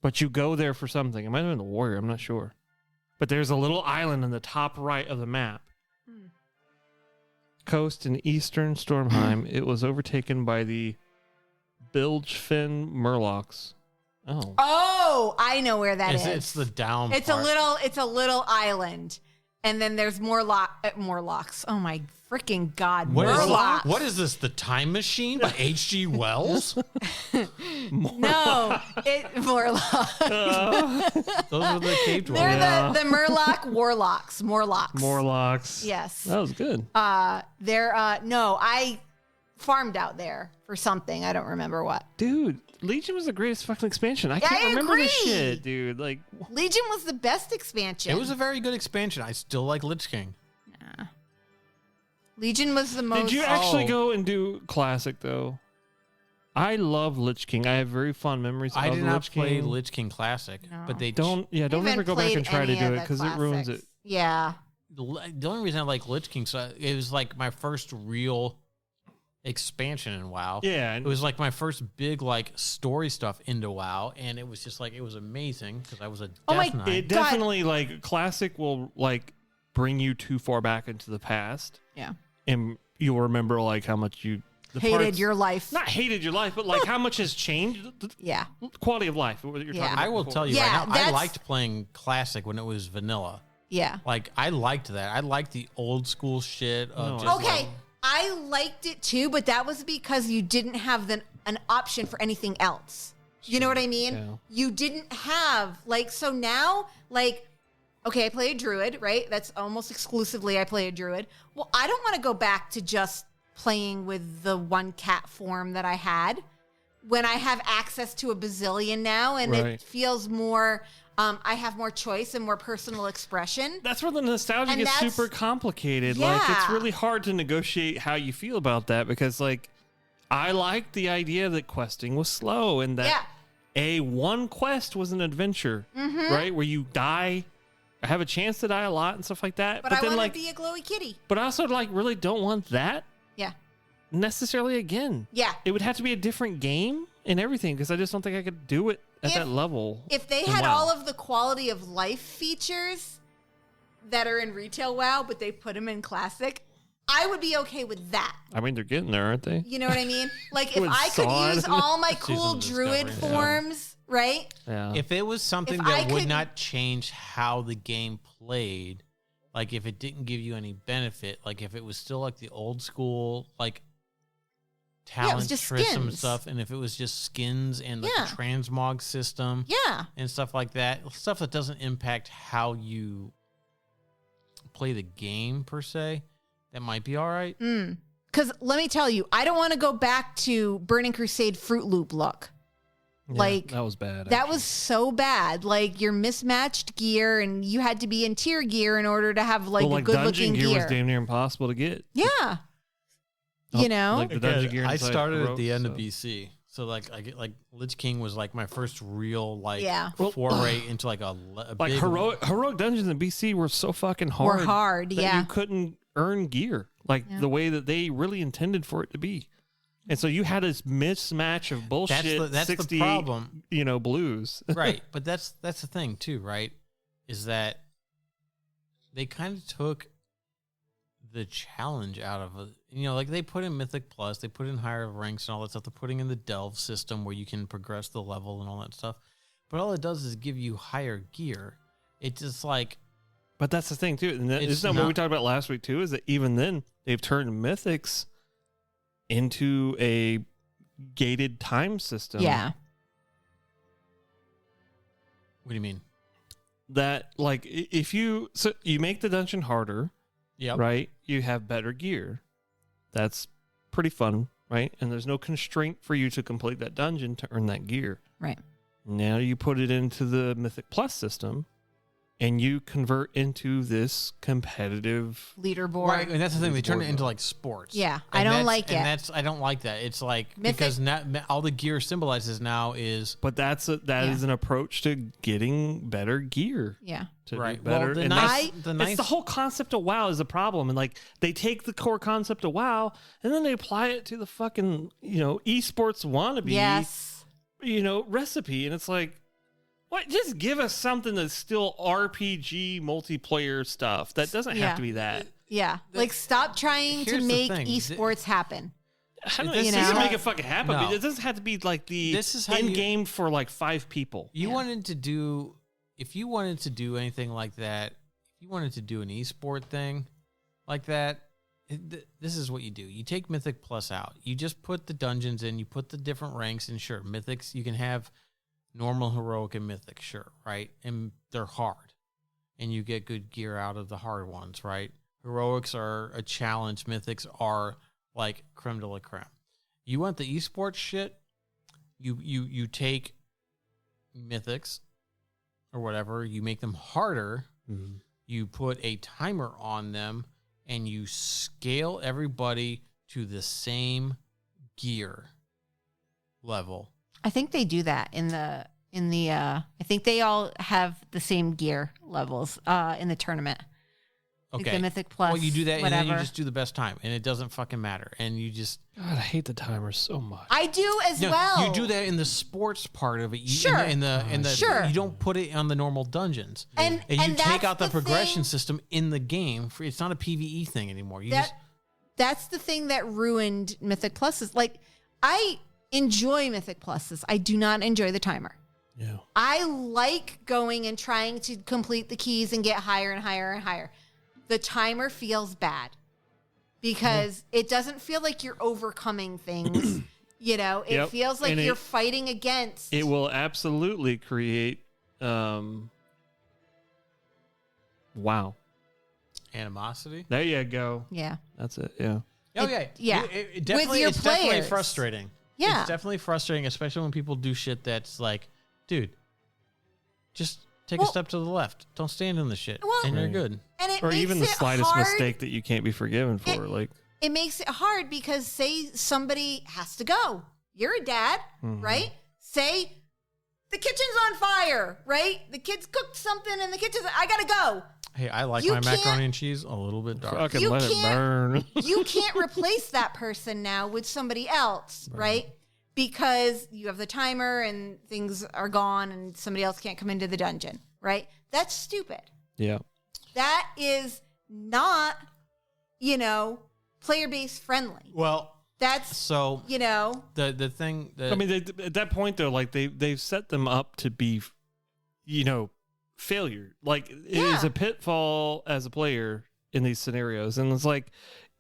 But you go there for something. It might have been the warrior. I'm not sure. But there's a little island in the top right of the map. Coast in eastern Stormheim. It was overtaken by the Bilgefin Murlocs. Oh. Oh, I know where that is. It's the down It's part. a little island. And then there's Morlocks. Oh my freaking God. What is, Murlocs. what is this? The Time Machine by H.G. Wells? No, Morlocks. Those are the cave dwellers. They're the Murloc Warlocks. Morlocks. Yes. That was good. No, I farmed out there for something. I don't remember what. Dude, Legion was the greatest fucking expansion. I can't remember this agree. shit, dude. Like, Legion was the best expansion. It was a very good expansion. I still like Lich King. Legion was the most. did you actually go and do Classic, though? I love Lich King. I have very fond memories I of did not Lich play King. Lich King Classic, No. but they Don't I ever haven't go back played and try to any do of it the because it ruins it. classics. Yeah. The only reason I like Lich King, so it was like my first real expansion in WoW. Yeah, It was like my first big like story stuff into WoW, and it was just like it was amazing because I was a Death Oh my- Knight. it God. definitely like Classic will like bring you too far back into the past, Yeah. and you'll remember like how much you Hated parts- your life. not hated your life, but like how much has changed the Yeah. quality of life. What you're Yeah. talking about I will before. tell you Yeah, right now, I that's- liked playing Classic when it was vanilla. Yeah. Like I liked that. I liked the old school shit of just Okay. like, I liked it too, but that was because you didn't have an option for anything else. You know what I mean? Yeah. You didn't have so now okay, I play a druid, right? That's almost exclusively I play a druid. Well, I don't want to go back to just playing with the one cat form that I had when I have access to a bazillion now, and Right. it feels more. I have more choice and more personal expression. That's where the nostalgia And gets that's- super complicated. Like, it's Yeah. really hard to negotiate how you feel about that because, like, I liked the idea that questing was slow and that one quest was an adventure, right? Where you die, have a chance to die a lot and stuff like that. But I then, want like, to be a glowy kitty. but I also, like, really don't want that Yeah. necessarily again. Yeah. It would have to be a different game and everything because I just don't think I could do it at If- that level. If they in had WoW. all of the quality of life features that are in retail WoW, but they put them in classic, I would be okay with that. I mean, they're getting there, aren't they? You know what I mean? Like if With I could Sod. use all my cool Season of druid Discovery, forms, right? Yeah. if it was something If that I would could- not change how the game played, like if it didn't give you any benefit, like if it was still like the old school like talent just Trism skins. stuff, and if it was just skins and like Yeah. the transmog system Yeah. and stuff like that, stuff that doesn't impact how you play the game per se, that might be all right. Because let me tell you, I don't want to go back to Burning Crusade Fruit Loop look. Yeah, Like, that was bad. That was so bad. Like your mismatched gear, and you had to be in tier gear in order to have like a good dungeon looking gear gear. was damn near impossible to get. Yeah. Oh, You know? like the dungeon gear I inside started at Heroic, the end so. of BC, so like I get like Lich King was like my first real like Yeah. foray into like a Like big, heroic dungeons in BC were so fucking hard. Were hard, that yeah. You couldn't earn gear like Yeah. the way that they really intended for it to be. And so you had this mismatch of bullshit. That's 60, the problem. Blues. Right, but that's the thing too, right? Is that they kind of took the challenge out of it. Like they put in Mythic Plus, they put in higher ranks and all that stuff. They're putting in the Delve system where you can progress the level and all that stuff. But all it does is give you higher gear. It's just like, But that's the thing too. And It's isn't that what not- we talked about last week too? Is that even then they've turned Mythics into a gated time system. Yeah. what do you mean? That like if you make the dungeon harder, Yep. right? You have better gear. That's pretty fun, right? And there's no constraint for you to complete that dungeon to earn that gear. Right. Now you put it into the Mythic Plus system and you convert into this competitive. Leaderboard. Right, and that's the thing. They turn it Board into mode. like sports. Yeah, I And don't that's- like and it. I don't like that. It's like Mythic- because now all the gear symbolizes now is But that is Yeah. an approach to getting better gear. Yeah. To right. do better. Well, the And nice, that's- the It's nice the whole concept of WoW is the problem. And like they take the core concept of WoW and then they apply it to the fucking, esports wannabe, Yes. recipe. And it's like, what? Just give us something that's still RPG multiplayer stuff. That doesn't Yeah. have to be that. Yeah. Like stop trying to here's the make thing. esports happen. I don't This you is- can make it fucking happen. No. But it doesn't have to be like the This is how end you- game for like 5 people. you Yeah. wanted to do. If you wanted to do anything like that, if you wanted to do an esport thing like that, this is what you do. You take Mythic Plus out. You just put the dungeons in. You put the different ranks in. Sure, Mythics. You can have normal, heroic, and mythic. Sure, right, and they're hard, and you get good gear out of the hard ones. Right, heroics are a challenge. Mythics are like creme de la creme. You want the esports shit? You take mythics or whatever. You make them harder. Mm-hmm. You put a timer on them, and you scale everybody to the same gear level. I think they do that in the I think they all have the same gear levels in the tournament. Like Okay. the Mythic Plus. Well, you do that, and then you whatever. just do the best time, and it doesn't fucking matter. And you just God, I hate the timers so much. I do as No, well. you do that in the sports part of it. Sure. In the Sure. You don't put it on the normal dungeons. And you take that's out the progression thing- system in the game. It's not a PvE thing anymore. You that that's the thing that ruined Mythic Pluses. Like I enjoy Mythic Pluses. I do not enjoy the timer. Yeah. I like going and trying to complete the keys and get higher and higher and higher. The timer feels bad because it doesn't feel like you're overcoming things. It Yep. feels like And you're fighting against. It will absolutely create wow. animosity. There you go. Yeah. That's it. Yeah. Oh It- yeah, yeah. It definitely, your it's definitely players. frustrating. Yeah. It's definitely frustrating, especially when people do shit that's like, dude, just take a Well- step to the left. Don't stand in the shit, Well- and you're Right. good. And it Or makes even the it slightest hard. mistake that you can't be forgiven for. Like It makes it hard because say somebody has to go. You're a dad, Mhm. right? Say the kitchen's on fire, right? The kids cooked something in the kitchen. I gotta go. Hey, I like You my can't- macaroni and cheese a little bit dark. fucking You let it can't- burn. You can't replace that person now with somebody else, right? Because you have the timer and things are gone and somebody else can't come into the dungeon, right? That's stupid. Yeah. That is not, player base friendly. Well, That's, so the thing that I mean, at that point though, like they've set them up to be, failure. Like, it is a pitfall as a player in these scenarios. And it's like,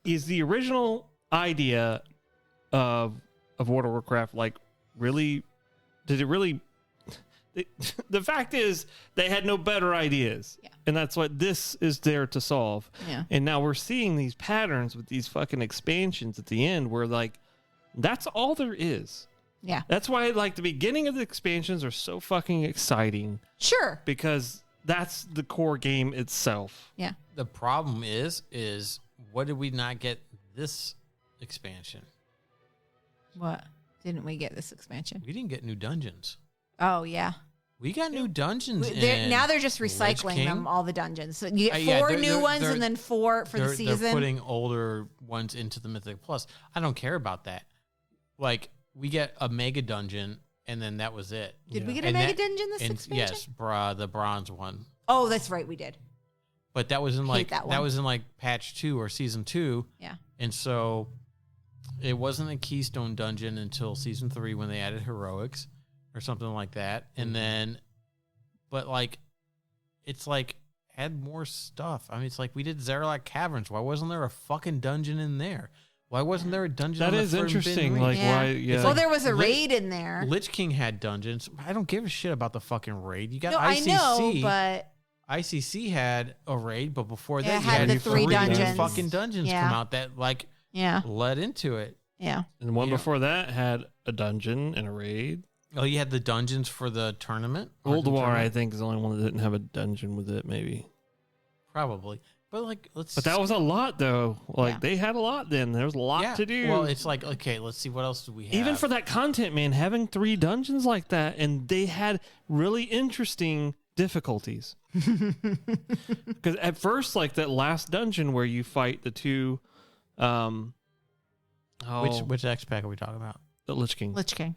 is the original idea of World of Warcraft, like, really, did it really... The fact is, they had no better ideas. Yeah. And that's what this is there to solve. Yeah. And now we're seeing these patterns with these fucking expansions at the end where, like, that's all there is. Yeah. That's why, like, the beginning of the expansions are so fucking exciting Sure. because that's the core game itself. Yeah. The problem is what did we not get this expansion? What? Didn't we get this expansion? We didn't get new dungeons. Oh, yeah. We got new dungeons. Now they're just Lich recycling King. them, all the dungeons. So you get Yeah, 4 they're- new they're- ones they're- and then 4 for the season. They're putting older ones into the Mythic Plus. I don't care about that. Like, we get a mega dungeon, and then that was it. Did we get a And mega that- dungeon this and expansion? Yes, the bronze one. Oh, that's right. We did. But that was in Hate like that that one. was in like patch 2 or season 2. Yeah. And so it wasn't a Keystone dungeon until season 3 when they added heroics or something like that. And then, but like, it's like add more stuff. I mean, it's like we did Zaralak Caverns. Why wasn't there a fucking dungeon in there? Why wasn't there a dungeon? That on the is Forbidden interesting. Reach? Like, Yeah. why? Yeah. It's Well, like there was a Lich- raid in there. Lich King had dungeons. I don't give a shit about the fucking raid. You got No, I ICC. know, but ICC had a raid, but before It that, you had had the 3 new dungeons. fucking dungeons Yeah. come out that like yeah. led into it. Yeah. And one Yeah. before that had a dungeon and a raid. Oh, you had the dungeons for the tournament. Or Old the War, I tournament? think, is the only one that didn't have a dungeon with it, maybe. Probably, but like let's. But that was a lot, though. Like, Yeah. they had a lot then. There was a lot to do. Well, it's like okay, let's see what else do we have. Even for that content, man, having 3 dungeons like that, and they had really interesting difficulties. Because at first, like that last dungeon where you fight the 2, which X pack are we talking about? the Lich King. Lich King.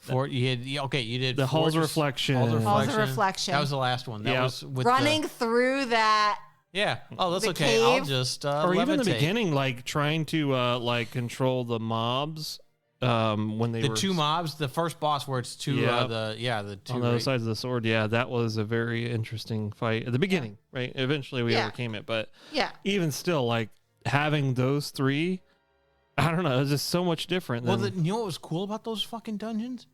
You did The Halls of Fortress- Reflection. Halls of Halls Reflection. of Reflection. That was the last one. That Yeah. was with Running through that. Yeah. Oh, that's the okay. I'll cave. just or even the levitate. beginning, like trying to like control the mobs when they The were 2 mobs, the first boss where it's 2 Yeah. the 2 on the other ra- sides of the sword. Yeah, that was a very interesting fight at the beginning, right? Eventually we Yeah. overcame it, but Yeah. even still, like having those 3, I don't know, it's just so much different. Well, than, you know what was cool about those fucking dungeons?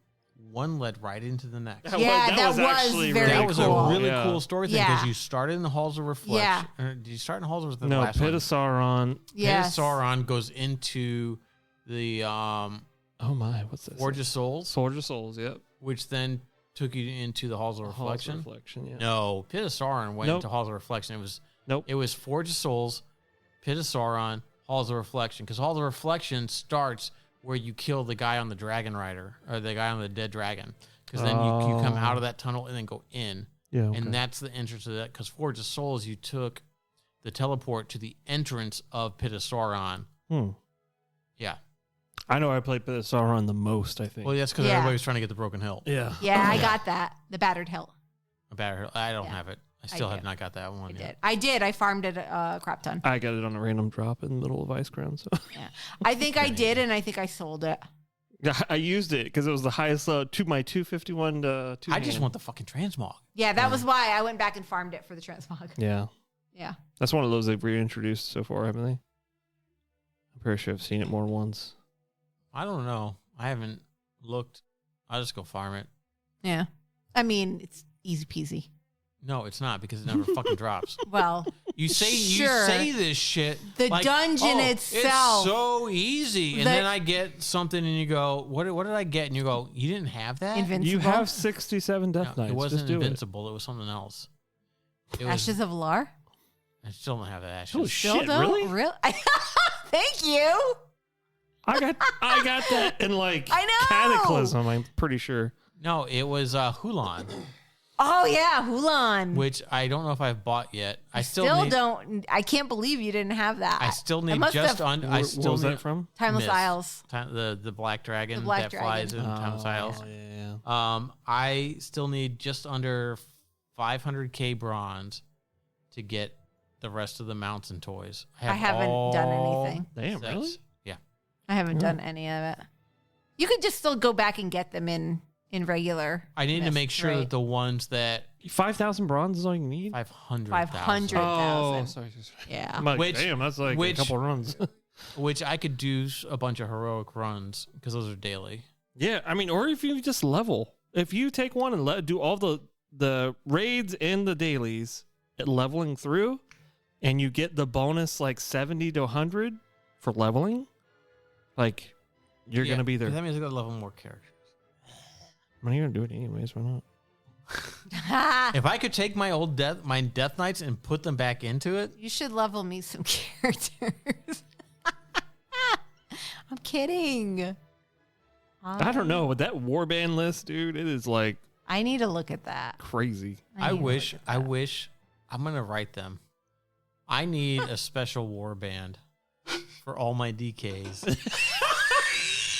One led right into the next. Yeah, that was actually very really That was cool. a really Yeah. cool story thing because Yeah. you started in the Halls of Reflection. Yeah. Or did you start in the Halls of Reflection? No, last Pit one? of Sauron. Yes. Pit of Sauron goes into the Oh my, what's that? Forge of Souls, Forge of Souls. Yep. which then took you into the Halls of Halls of Reflection. Reflection. Yeah. No, Pit of Sauron went Nope. into Halls of Reflection. Nope. It was Forge of Souls, Pit of Sauron, Halls of Reflection. Because Halls of Reflection starts where you kill the guy on the Dragon Rider or the guy on the dead dragon. Because then you come out of that tunnel and then go in. Yeah. Okay. And that's the entrance to that. Because Forge of Souls, you took the teleport to the entrance of Pit of Sauron. Yeah. I know I played Pit of Sauron the most, I think. Well, that's because Yeah. everybody was trying to get the Broken Hill. yeah. Yeah, I got that. The Battered Hill. I don't Yeah. have it. I still have did. not got that one I yet. did. I did. I farmed it a crap ton. I got it on a random drop in the middle of Ice Crown, so Yeah. I think I did, and I think I sold it. I used it because it was the highest to my 251 to 2. I just want the fucking transmog. Yeah, that was why I went back and farmed it for the transmog. Yeah, Yeah. that's one of those they've reintroduced so far, haven't they? I'm pretty sure I've seen it more than once. I don't know. I haven't looked. I'll just go farm it. Yeah. I mean, it's easy peasy. No, it's not because it never fucking drops. Well, You say Sure. this shit. The like, dungeon it's itself. so easy, and The- then I get something, and you go, "What did I get?" And you go, "You didn't have that." Invincible. You have 67 Death No, Knights. it wasn't just do invincible. It was something else. It was, Ashes of Lar? I still don't have that ashes. Oh, Still shit, don't? really? Thank you. I got that in like I know. Cataclysm, I'm pretty sure. No, it was Hulan, Oh, yeah. Hulan. which I don't know if I've bought yet. I still need, don't. I can't believe you didn't have that. I still need must just have- on. Where, I what still was need that from? Timeless Mist. Isles. The black dragon The black that dragon. flies in Timeless Isles. Yeah. I still need just under 500k bronze to get the rest of the mounts and toys. I haven't done all anything. Damn, six. really? Yeah. I haven't done any of it. You could just still go back and get them in regular. I need to Mist, make sure right? that the ones that 5,000 bronze is all you need? 500,000. 500. Oh, 1,000. sorry. Yeah. I'm like, Which- damn, that's like a couple runs. Which I could do a bunch of heroic runs because those are daily. Yeah, I mean, or if you just level. If you take one and do all the raids and the dailies at leveling through, and you get the bonus like 70 to 100 for leveling, like you're Yeah, gonna be there. That means I gotta level more characters. I mean, you're gonna do it anyways. Why not? If I could take my Death Knights and put them back into it, You should level me some characters. I'm kidding. I don't know with that warband list, dude. It is like I need to look at that. crazy. I need to wish look at that. I'm gonna write them. I need a special warband for all my DKs.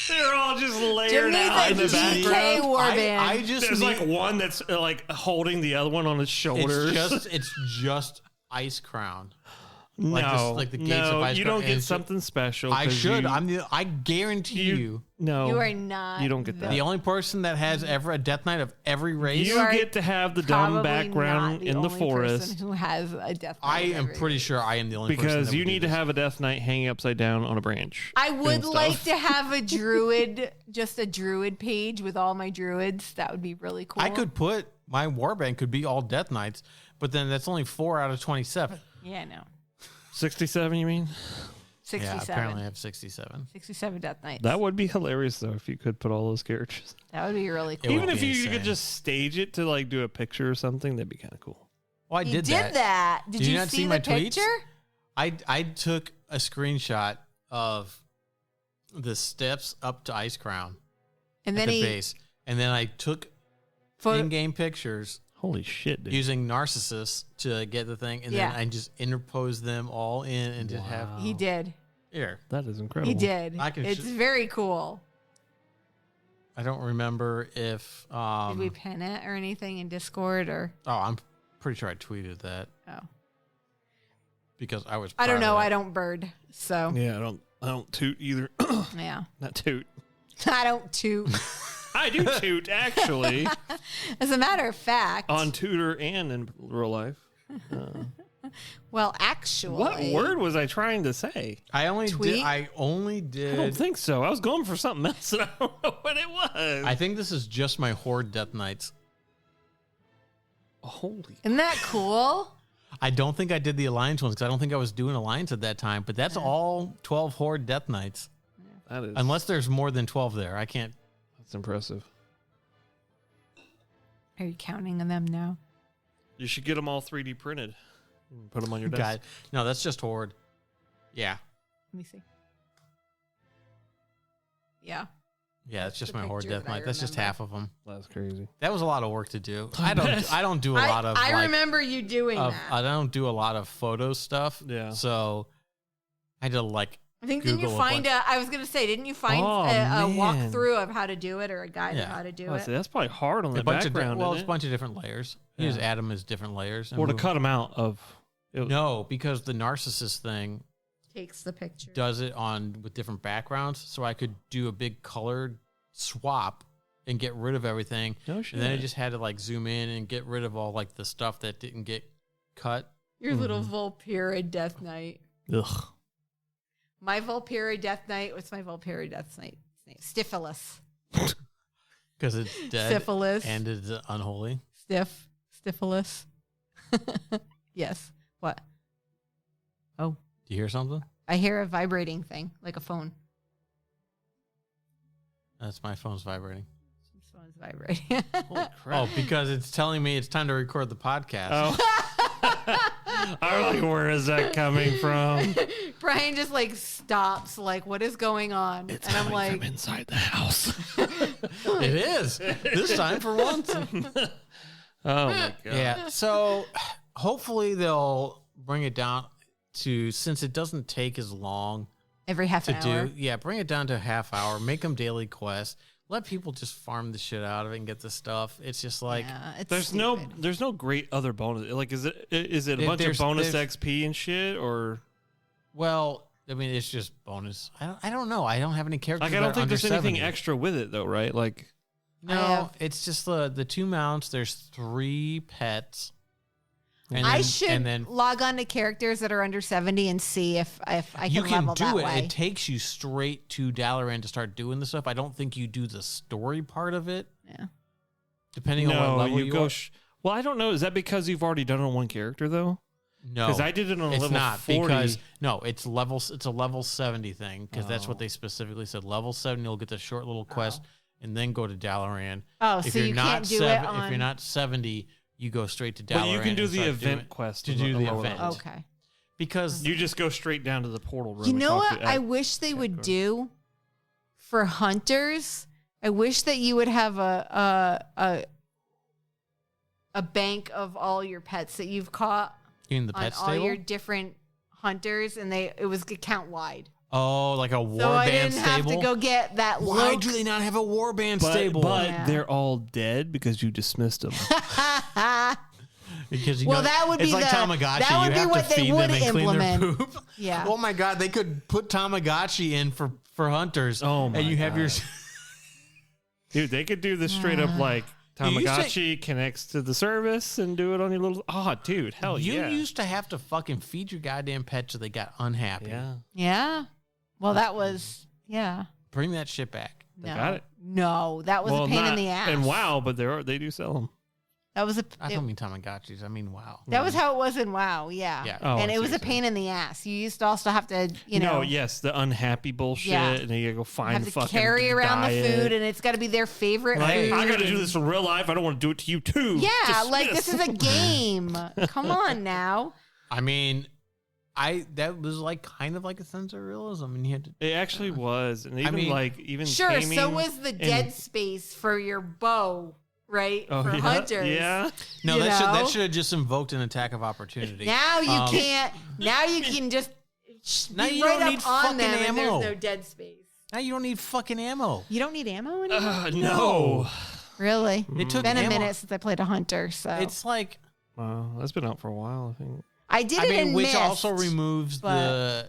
They're all just Jim layered needs out in a the DK background. warband. I just There's need, like one that's like holding the other one on his shoulders. it's just Ice Crown. no, like the gates of Ice you Crown, don't and get it's- something special. I 'cause should. You, I guarantee you. no. You are not. You don't get that. The only person that has ever a Death Knight of every race. You are get to have the dumb Probably background not in the only forest person who has a death. I knight am every pretty week. sure I am the only person because that you would do need to this. have a death knight hanging upside down on a branch. I would doing like stuff. to have a druid, just a druid page with all my druids. That would be really cool. I could put my warband could be all Death Knights, but then that's only 4 out of 27. Yeah, no. 67, you mean? 67. Yeah, apparently I have 67. 67 death knights. That would be hilarious though if you could put all those characters. That would be really cool. It Even would if be you could insane. just stage it to like do a picture or something, that'd be kind of cool. Well, I You did that. Did Did you you not see see the my tweets? picture? I took a screenshot of the steps up to Ice Crown And at then the he base, and then I took in-game pictures Holy shit, dude. using Narcissus to get the thing, and Yeah. then I just interposed them all in and just have he did. here. That is incredible. He did. I can It's sh- very cool. I don't remember if Did we pin it or anything in Discord or? oh, I'm pretty sure I tweeted that Oh, because I was. I don't proud know. of I it. don't bird. So Yeah, I don't toot either. yeah, Not toot. I don't toot. I do toot actually As a matter of fact, on Tutor and in real life. well, actually, What word was I trying to say? I only Tweet? did. I only I don't did. think so. I was going for something else and I don't know what it was. I think this is just my Horde Death Knights. Holy. Isn't that cool? I don't think I did the Alliance ones because I don't think I was doing Alliance at that time. But that's all 12 Horde Death Knights, That is unless there's more than 12 there. I can't. that's impressive. Are you counting on them now? You should get them all 3D printed. And put them on your desk. God, no, that's just Horde. Yeah, Let me see. Yeah. yeah, it's just the my Horde picture Death that I Knight. That's just remember. half of them. That's crazy. That was a lot of work to do. I don't do a lot of. I like, remember you doing of- that. I don't do a lot of photo stuff. Yeah. So I had to like. I think didn't you Google a find bunch- I was gonna say, didn't you find Oh, a man. walkthrough of how to do it or a guide Yeah. of how to do I it? say, that's probably hard on the A bunch of background. well, isn't it's a bunch of different layers. You Yeah. just add them as different layers. and Or to move- cut them out of. No, because the Narcissus thing Takes the picture. does it on with different backgrounds, so I could do a big colored swap and get rid of everything. No shit. And then I just had to like zoom in and get rid of all like the stuff that didn't get cut. Your little Volpira Death Knight. Ugh. My Volpira Death Knight. What's my Volpira Death Knight's name? Stifilus. Because it's dead Syphilis. and it's unholy. Stifilus. Yes. What? Oh, Do you hear something? I hear a vibrating thing, like a phone. That's my phone's vibrating. This phone's vibrating. Holy crap. Oh, because it's telling me it's time to record the podcast. Oh. I'm like, where is that coming from? Brian just like stops, like, what is going on? It's and I'm coming like, from inside the house. It is. This time for once. Oh my god. Yeah. So hopefully they'll bring it down to, since it doesn't take as long every half to an hour. do. Yeah, bring it down to a half hour. Make them daily quests. Let people just farm the shit out of it and get the stuff. It's just like Yeah, it's There's stupid. no great other bonus. Like, is it a bunch of There's- bonus there's- XP and shit, or well, I mean, it's just bonus. I don't know. I don't have any characters. like I that don't are think under there's anything 70. extra with it though, right? Like, No, it's just the 2 mounts. There's 3 pets. And I then- should and then log on to characters that are under 70 and see if I can you can level do that it. way. It takes you straight to Dalaran to start doing the stuff. I don't think you do the story part of it. Yeah. Depending on what level you go. are. Well, I don't know. Is that because you've already done it on one character though? No, Because I did it on a it's level not 40. because no, it's levels. It's a level 70 thing because that's what Oh. they specifically said. Level 70, you'll get the short little quest and then go to Dalaran. Oh, If so you're you not can't do if it on... you're not 70, you go straight to Dalaran. But you can do and the start event doing- quest to on do the the lower event. levels. Okay. because You just go straight down to the portal room. You and know talk what to- I wish they would Edgar. do for hunters? I wish that you would have a bank of all your pets that you've caught you mean the on pet all stable. your different hunters, and it was account wide. Oh, like a So warband I didn't stable. have to go get that Why look. do they not have a warband But, stable? but Yeah. they're all dead because you dismissed them. Because you Well, know, that would it's be like the- Tamagotchi. that would you be have what to they feed would them and clean their implement. poop. Yeah. Oh my God, they could put Tamagotchi in for hunters. Oh my and you have your. God. Dude, they could do this straight up like You used to- Tamagotchi connects to the service and do it on your little. Oh, dude, hell You yeah. used to have to fucking feed your goddamn pet so they got unhappy. Yeah. Yeah. Well, that was Bring that shit back. no, got it. no, that was Well, a pain in not- the ass. And wow, but they do sell them. that was I don't mean Tamagotchis. I mean wow. that was how it was in WoW. Yeah, Yeah. Oh, and I it see was what a you're pain in the ass. You used to also have to, No, yes, the unhappy bullshit, Yeah. and then you gotta go find have the to fucking carry around diet. the food, and it's got to be their favorite Like, food. I gotta do and- this in real life. I don't want to do it to you too. Yeah, like this is Dismiss. a game. Come on now. I mean, that was like kind of like a sense of realism, and you had to. It actually was, and even mean, even Sure, so taming was the and- dead space for your bow, right? Oh, for yeah, hunters. Yeah, No, You that know? should have just invoked an attack of opportunity. Now you Um, can't. Now you can just Now be you right don't up need on fucking them, and ammo. there's no dead space. Now you don't need fucking ammo. You don't need ammo anymore. no. Really? It took Been a ammo. minute since I played a hunter, so It's like Wow, that's been out for a while. I think. I did I it mean, in which Mist, also removes but- the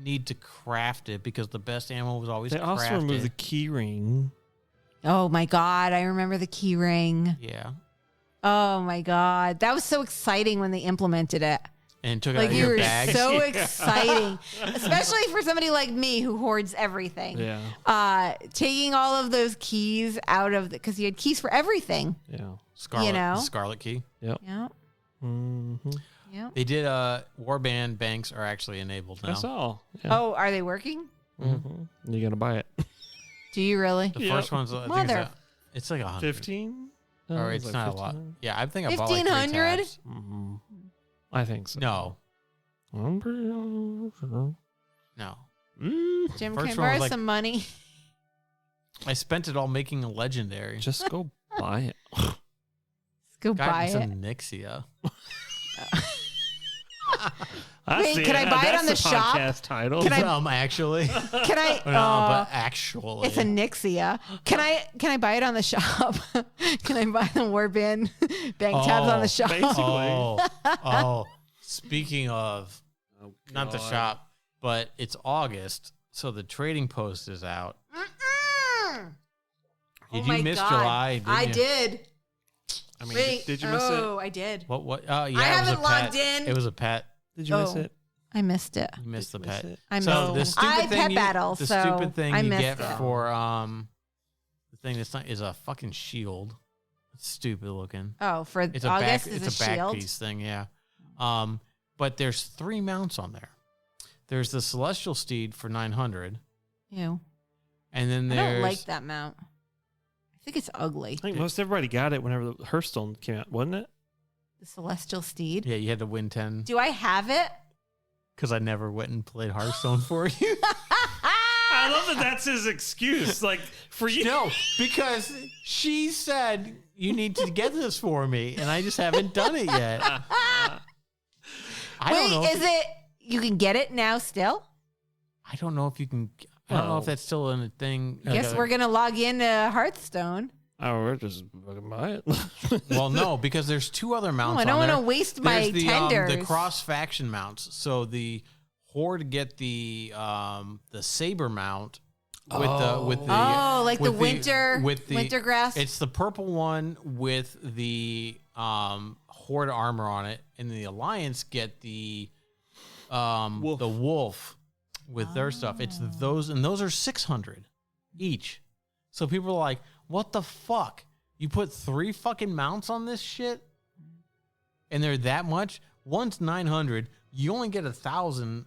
need to craft it because the best ammo was always They also crafted. removed the key ring. Oh my god, I remember the key ring. Yeah, Oh my god, that was so exciting when they implemented it. and took it Like out of you your were bag. so exciting, especially for somebody like me who hoards everything. Yeah, Taking all of those keys out of because you had keys for everything. yeah, Scarlet, you know? the Scarlet Key. yep. Yeah, Mm-hmm. yeah. They did. Warband banks are actually enabled now. That's all. Yeah. Oh, are they working? Mm-hmm. You gotta buy it. Do you really? The Yep. first one's I think Mother- it's like 100. 15. Or it's not a lot. Yeah, I think I bought like 1500? 3 tabs. Mm-hmm. I think so. No, I'm pretty sure. no. Jim, First can one I borrow was like- some money? I spent it all making a legendary. Just go buy it. Let's go Got buy some it. Nixia. Wait, can I buy it on the shop? Podcast title. Can I- Actually. Can I? No, but actually. It's a Nixia. Can I buy it on the shop? Can I buy the Warband bank tabs on the shop? basically. Oh. Speaking of, not the God. shop, but it's August, so the trading post is out. Mm-mm. Did Oh my you miss God. July? Didn't I you? did. I mean, Wait. did you miss Oh, I did. What? Oh, yeah. I it was a haven't logged pet. in. It was a pet. it? Did you miss Oh. it? I missed it. You missed the Did you miss pet. it? I So missed the it. stupid I thing pet you, battle, the so stupid thing I you missed get it. for the thing that's not is a fucking shield. It's stupid looking. Oh, for It's a August back. is It's a a back shield. piece thing. Yeah. But there's 3 mounts on there. There's the Celestial Steed for 900, Ew. and then I there's don't like that mount. I think it's ugly. I think most everybody got it whenever the Hearthstone came out, wasn't it? The Celestial Steed. Yeah, you had to win 10 Do I have it? because I never went and played Hearthstone for you. I love that that's his excuse. Like, for you. No, because she said you need to get this for me, and I just haven't done it yet. I don't know. Wait, if is it? You can get it now still? I don't know if you can. I don't know if Oh. that's still a thing. I guess we're gonna log into Hearthstone. Oh, we're just fucking buy it. Well, no, because there's 2 other mounts. Oh, I don't want to waste my the tenders. cross faction mounts. So the Horde get the saber mount, winter grass. It's the purple one with the horde armor on it, and the Alliance get the wolf with their stuff. It's those, and those are 600 each. So people are like, "What the fuck? You put 3 fucking mounts on this shit, and they're that much? One's 900. You only get 1,000."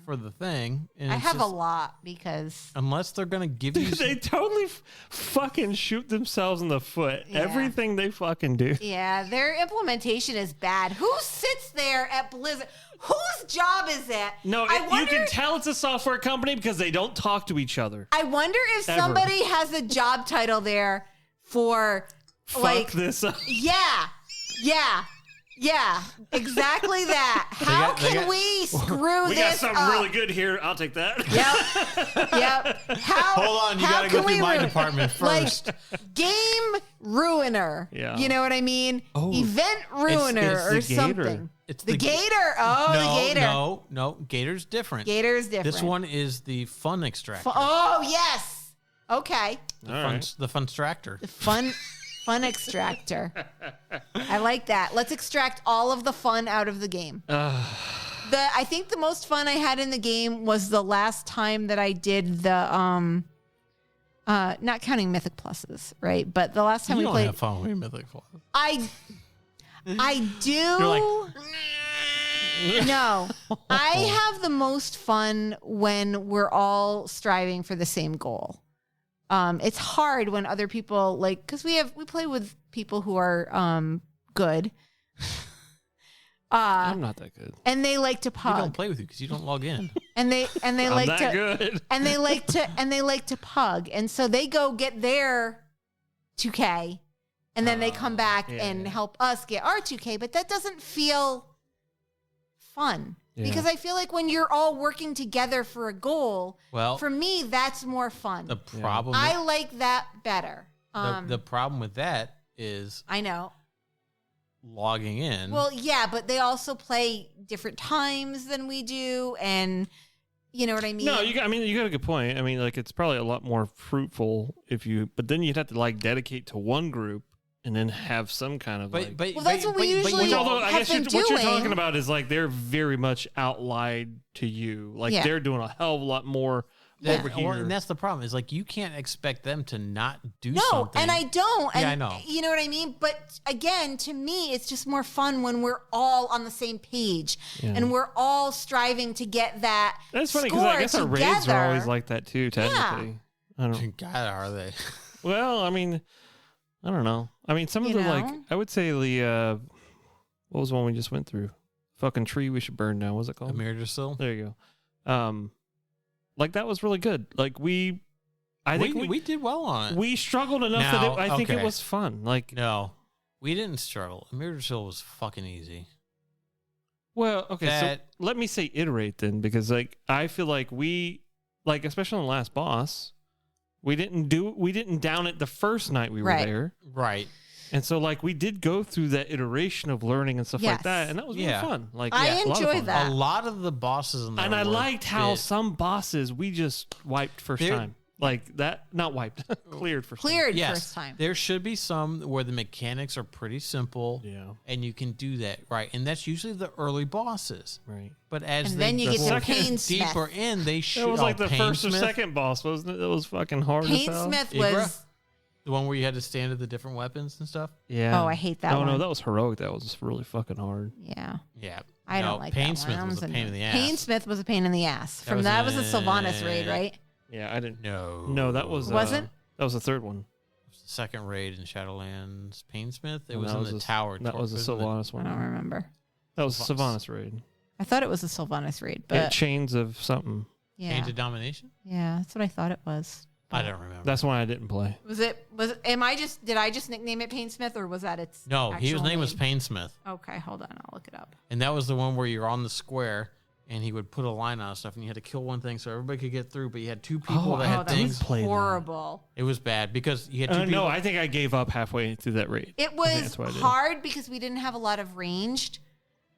For the thing, and I have a lot because unless they're gonna give you, They totally fucking shoot themselves in the foot. Yeah. Everything they fucking do. yeah, their implementation is bad. Who sits there at Blizzard? Whose job is that? No, I you wonder, can tell it's a software company because they don't talk to each other. I wonder if Ever. somebody has a job title there for Fuck this up. Yeah, exactly that. How they can got- we screw We this got something up? really good here. I'll take that. Yep. How? hold on, you how gotta go can we through my ruin- department first. Like, game ruiner. Yeah. You know what I mean? Oh. Event ruiner it's or the gator. something. It's the the- gator. Oh, the gator. No, Gator's different. Gator's different. This one is the fun extractor. Oh, yes. Okay. the All fun, right. the funstractor. The fun extractor. I like that. Let's extract all of the fun out of the game. I think the most fun I had in the game was the last time that I did the not counting Mythic Pluses, right? But the last time You we don't played, have fun with Mythic Plus. I do. You're like, No, I have the most fun when we're all striving for the same goal. It's hard when other people because we play with people who are good. I'm not that good. And they like to we don't pug. play with you because you don't log in. And they I'm like that to good. and they like to pug. And so they go get their 2K and then they come back and help us get our 2K, but that doesn't feel fun. Yeah. Because I feel like when you're all working together for a goal, Well, for me that's more fun. the problem. I like that better. the problem with that is I know. logging in. Well, yeah, but they also play different times than we do, and you know what I mean? No, you got a good point. I mean, like it's probably a lot more fruitful but then you'd have to dedicate to one group and then have some kind of but Well, that's what we usually Which, although I have guess been what you're doing. talking about is they're very much outlined to you. Like Yeah. they're doing a hell of a lot more over here. and that's the problem. Is you can't expect them to not do No, something. and I don't. And Yeah, I know. You know what I mean? But again, to me, it's just more fun when we're all on the same page and we're all striving to get that. That's funny because score I guess our raids are together. always like that too. Technically, I don't. God, are they? Well, I mean, I don't know. I mean, some of You the know? I would say the what was the one we just went through? Fucking tree we should burn down. What was it called? Emirdasil? There you go. That was really good. I think we did well on it. we struggled enough Now, that I think it okay. was fun. No, we didn't struggle. Emirdasil was fucking easy. Well, okay, That- so let me say iterate then, because I feel like we especially on the last boss, we didn't down it the first night we were Right. there. Right. And so we did go through that iteration of learning and stuff like Yes. that, and that was really Yeah. fun. I a lot of enjoy fun. that. A lot of the bosses in there And I were liked how bit- some bosses we just wiped first They're- time. Like that, not wiped, cleared first time. Cleared Yes, first time. there should be some where the mechanics are pretty simple. Yeah. And you can do that, right? And that's usually the early bosses. Right. But as And they then you go get the Second- Painsmith. deeper in, they shoot. It was like the first or Painsmith, second boss, wasn't it? It was fucking hard as hell. Painsmith Igra? was. the one where you had to stand at the different weapons and stuff. Yeah. Oh, I hate that No, one. that was heroic. That was really fucking hard. Yeah. Yeah, I no, don't like that one. Painsmith was a pain in the ass. Painsmith was a pain in the ass. That was That was a in- Sylvanas raid, right? Yeah, I didn't. No, No, that was Wasn't? That was the third one. It was the second raid in Shadowlands. Painsmith. It No, was that in was the a- tower. That was the Sylvanas I one. don't remember. That was the Sylvanas. Sylvanas raid. I thought it was a Sylvanas raid, Yeah, but Chains of something. yeah, Chains of Domination. yeah, that's what I thought it was. I don't remember. That's why I didn't play. Did I just nickname it Painsmith, or was that its no, his actual name was Painsmith, Okay, hold on, I'll look it up. and that was the one where you're on the square. And he would put a line on stuff, and you had to kill one thing so everybody could get through. But you had two people that I had that things. was play that. horrible. It was bad because you had two people. No, I think I gave up halfway through that raid. It I think was that's what I did. hard because we didn't have a lot of ranged.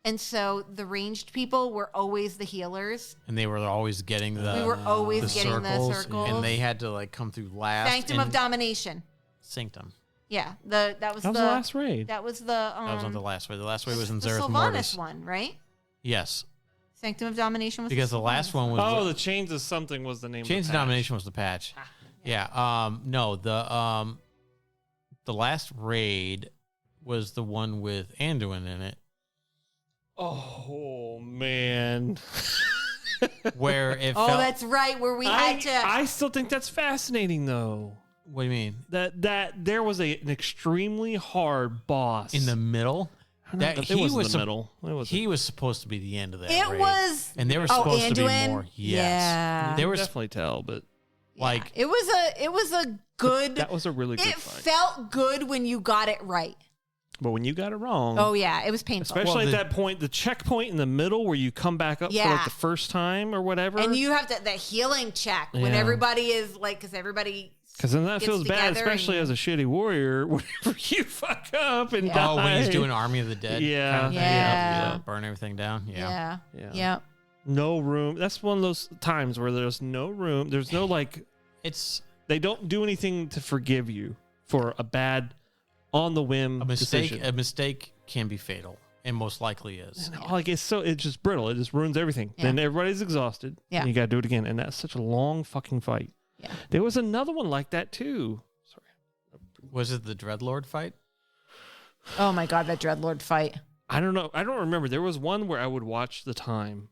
And so the ranged people were always the healers. And they were always getting the We were always getting the circles. and they had to like come through last. Sanctum of Domination. Sanctum. Yeah, that was the last raid. That was the That was not the last raid. The last raid was in the Zereth Sylvanas Mortis. one, right? Yes, Sanctum of Domination was because the last one was the Chains of something was the name. Chains of of the patch. Domination was the patch. Yeah. No, the last raid was the one with Anduin in it. Oh man. Where it Oh, felt, that's right. Where we had to. I still think that's fascinating though. what do you mean? That there was an extremely hard boss In the middle? That it was in the middle. It was He was supposed to be the end of that It raid. was. And they were Oh, supposed to be Anduin? more. Yes. Yeah. They were definitely tell, but like It was a good. that was a really good It fight. felt good when you got it right. But when you got it wrong, Oh yeah, it was painful. especially Well, at that point, the checkpoint in the middle where you come back up for Yeah. like the first time or whatever. And you have that healing check when Yeah. everybody is like, because everybody. Because then that gets feels bad, together especially and- as a shitty warrior. Whenever you fuck up and die. oh, when he's doing Army of the Dead. Yeah. kind of thing. Yeah. Burn everything down. Yeah. Yeah. Yeah. No room. That's one of those times where there's no room. There's no like. It's They don't do anything to forgive you for a bad, on the whim a mistake. decision. A mistake can be fatal, and most likely is. Like it's just brittle. It just ruins everything. Yeah. Then everybody's exhausted. Yeah. And you got to do it again, and that's such a long fucking fight. Yeah. There was another one like that too. Sorry. Was it the Dreadlord fight? Oh my god, that Dreadlord fight. I don't know. I don't remember. There was one where I would watch the time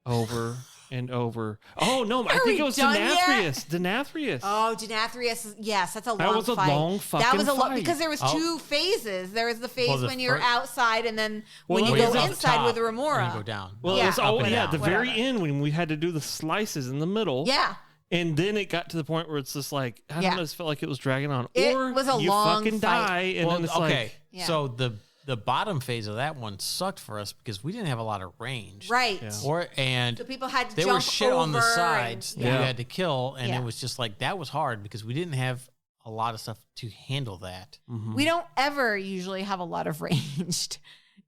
over and over. Oh no, I Are think we it was done yet? Denathrius. Oh, Denathrius. Yes, that's a long That was a fight. long That fucking was a long fight. because there was Oh. two phases. There was the phase Well, the when you're fir- outside, and then Well, when you no, go he's up inside top, with the and you Remora. go down. Well, Yeah. it's Up and at down. the very Whatever. end when we had to do the slices in the middle. Yeah, And then it got to the point where it's just like, I Yeah. don't know, it felt like it was dragging on. It or was a you long fucking fight. die, and Well, then it's okay. like, Yeah. So the bottom phase of that one sucked for us because we didn't have a lot of range. right. Yeah. And So people had to there jump was shit on the over and- sides that Yeah. you had to kill, and Yeah. it was just like that was hard because we didn't have a lot of stuff to handle that. mhm. We don't ever usually have a lot of ranged.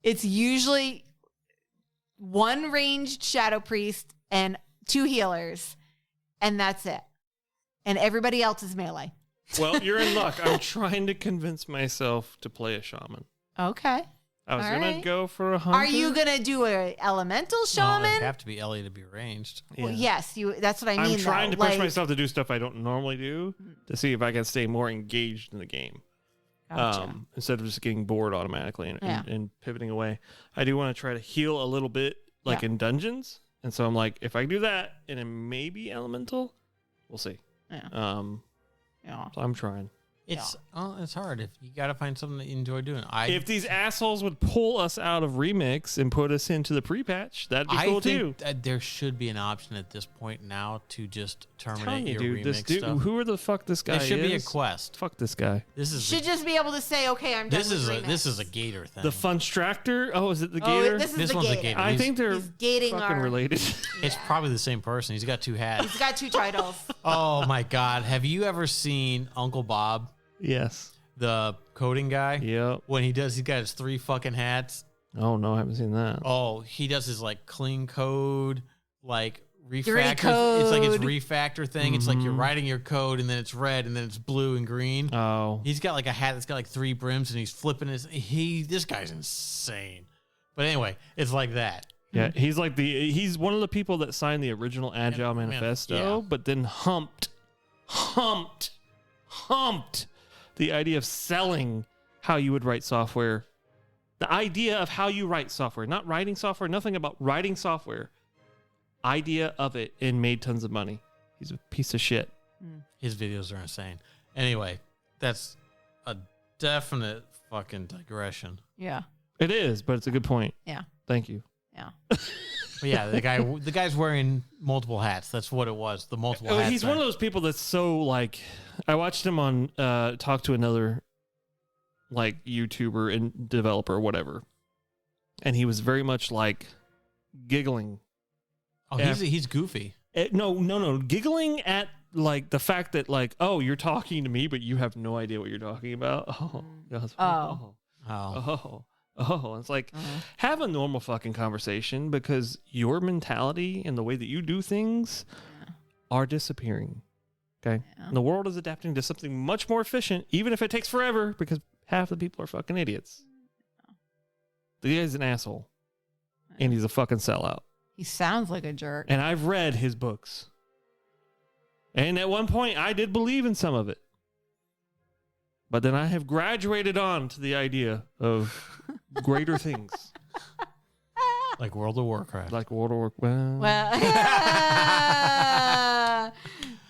It's usually one ranged Shadow Priest and two healers, and that's it. And everybody else is melee. Well, you're in luck. I'm trying to convince myself to play a shaman. Okay. I was All going to right. go for a hunter. Are you gonna do a elemental Well, shaman? it'd have to be Ellie to be ranged. Well, Yeah. yes, you. That's what I mean. I'm trying though. to push Like- myself to do stuff I don't normally do to see if I can stay more engaged in the game. Gotcha. Instead of just getting bored automatically and, Yeah. and pivoting away. I do want to try to heal a little bit, like Yeah. in dungeons. And so I'm like, if I do that and then maybe elemental, we'll see. Yeah. So I'm trying. It's hard if you got to find something that you enjoy doing. If these assholes would pull us out of Remix and put us into the pre-patch, that'd be cool too. think that there should be an option at this point now to just Telling terminate you, your dude, remix this dude, stuff. whoever the fuck this guy It should be a is, quest. fuck this guy. This is Should just be able to say, okay, I'm done. this with is a remix. this is a gator thing. The Funstractor? Oh, is it the Oh, gator? this is This the one's a gator. gator. I think they're He's gating fucking our- related. It's probably the same person. He's got two hats. He's got two titles. Oh my god! Have you ever seen Uncle Bob, Yes. the coding guy? Yep. When he's got his three fucking hats. Oh no, I haven't seen that. Oh, he does his like clean code, like Dirty refactor. It's like his code. refactor thing. It's like you're writing your code and then it's red and then it's blue and green. Oh. He's got like a hat that's got like three brims and he's flipping his. This guy's insane. But anyway, it's like that. Yeah, he's one of the people that signed the original Agile Manifesto, yeah. but then humped the idea of selling how you would write software. The idea of how you write software, not writing software, nothing about writing software. Idea of it and made tons of money. He's a piece of shit. His videos are insane. Anyway, that's a definite fucking digression. Yeah. It is, but it's a good point. Yeah. Thank you. Yeah. But yeah, the guy's wearing multiple hats. That's what it was. The multiple hats. He's one of those people that's so like. I watched him on talk to another like YouTuber and developer or whatever, and he was very much like giggling. Oh, he's goofy. No, giggling at like the fact that like, oh, you're talking to me, but you have no idea what you're talking about. Oh, goes, Oh. Oh, Oh, it's like, have a normal fucking conversation because your mentality and the way that you do things are disappearing. Okay? Yeah. And the world is adapting to something much more efficient, even if it takes forever, because half the people are fucking idiots. The guy's an asshole. And he's a fucking sellout. He sounds like a jerk. And I've read his books. And at one point, I did believe in some of it. But then I have graduated on to the idea of greater things. Like World of Warcraft. Like World of Warcraft. Well,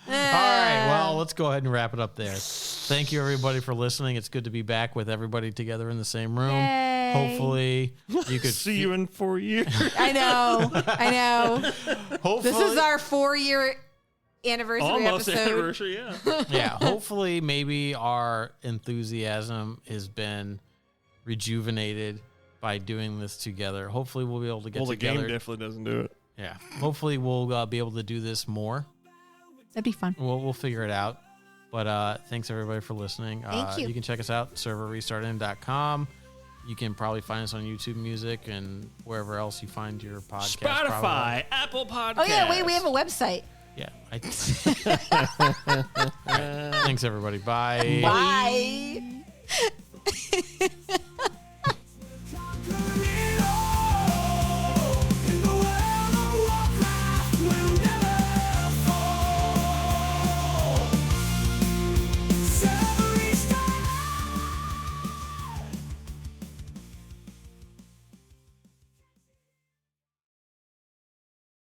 All right. Well, let's go ahead and wrap it up there. Thank you, everybody, for listening. It's good to be back with everybody together in the same room. Yay. Hopefully, you could see you in 4 years. I know. Hopefully, This is our 4-year anniversary Almost episode. anniversary, yeah. yeah. Hopefully, maybe our enthusiasm has been rejuvenated by doing this together. Hopefully, we'll be able to get Well, the together. game definitely doesn't do it. Yeah. Hopefully, we'll be able to do this more. That'd be fun. We'll figure it out. But thanks everybody for listening. Thank you. You can check us out serverrestartin.com. You can probably find us on YouTube Music and wherever else you find your podcast. Spotify, probably. Apple Podcasts. Oh, yeah. Wait, we have a website. Yeah. Thanks everybody. Bye. Bye.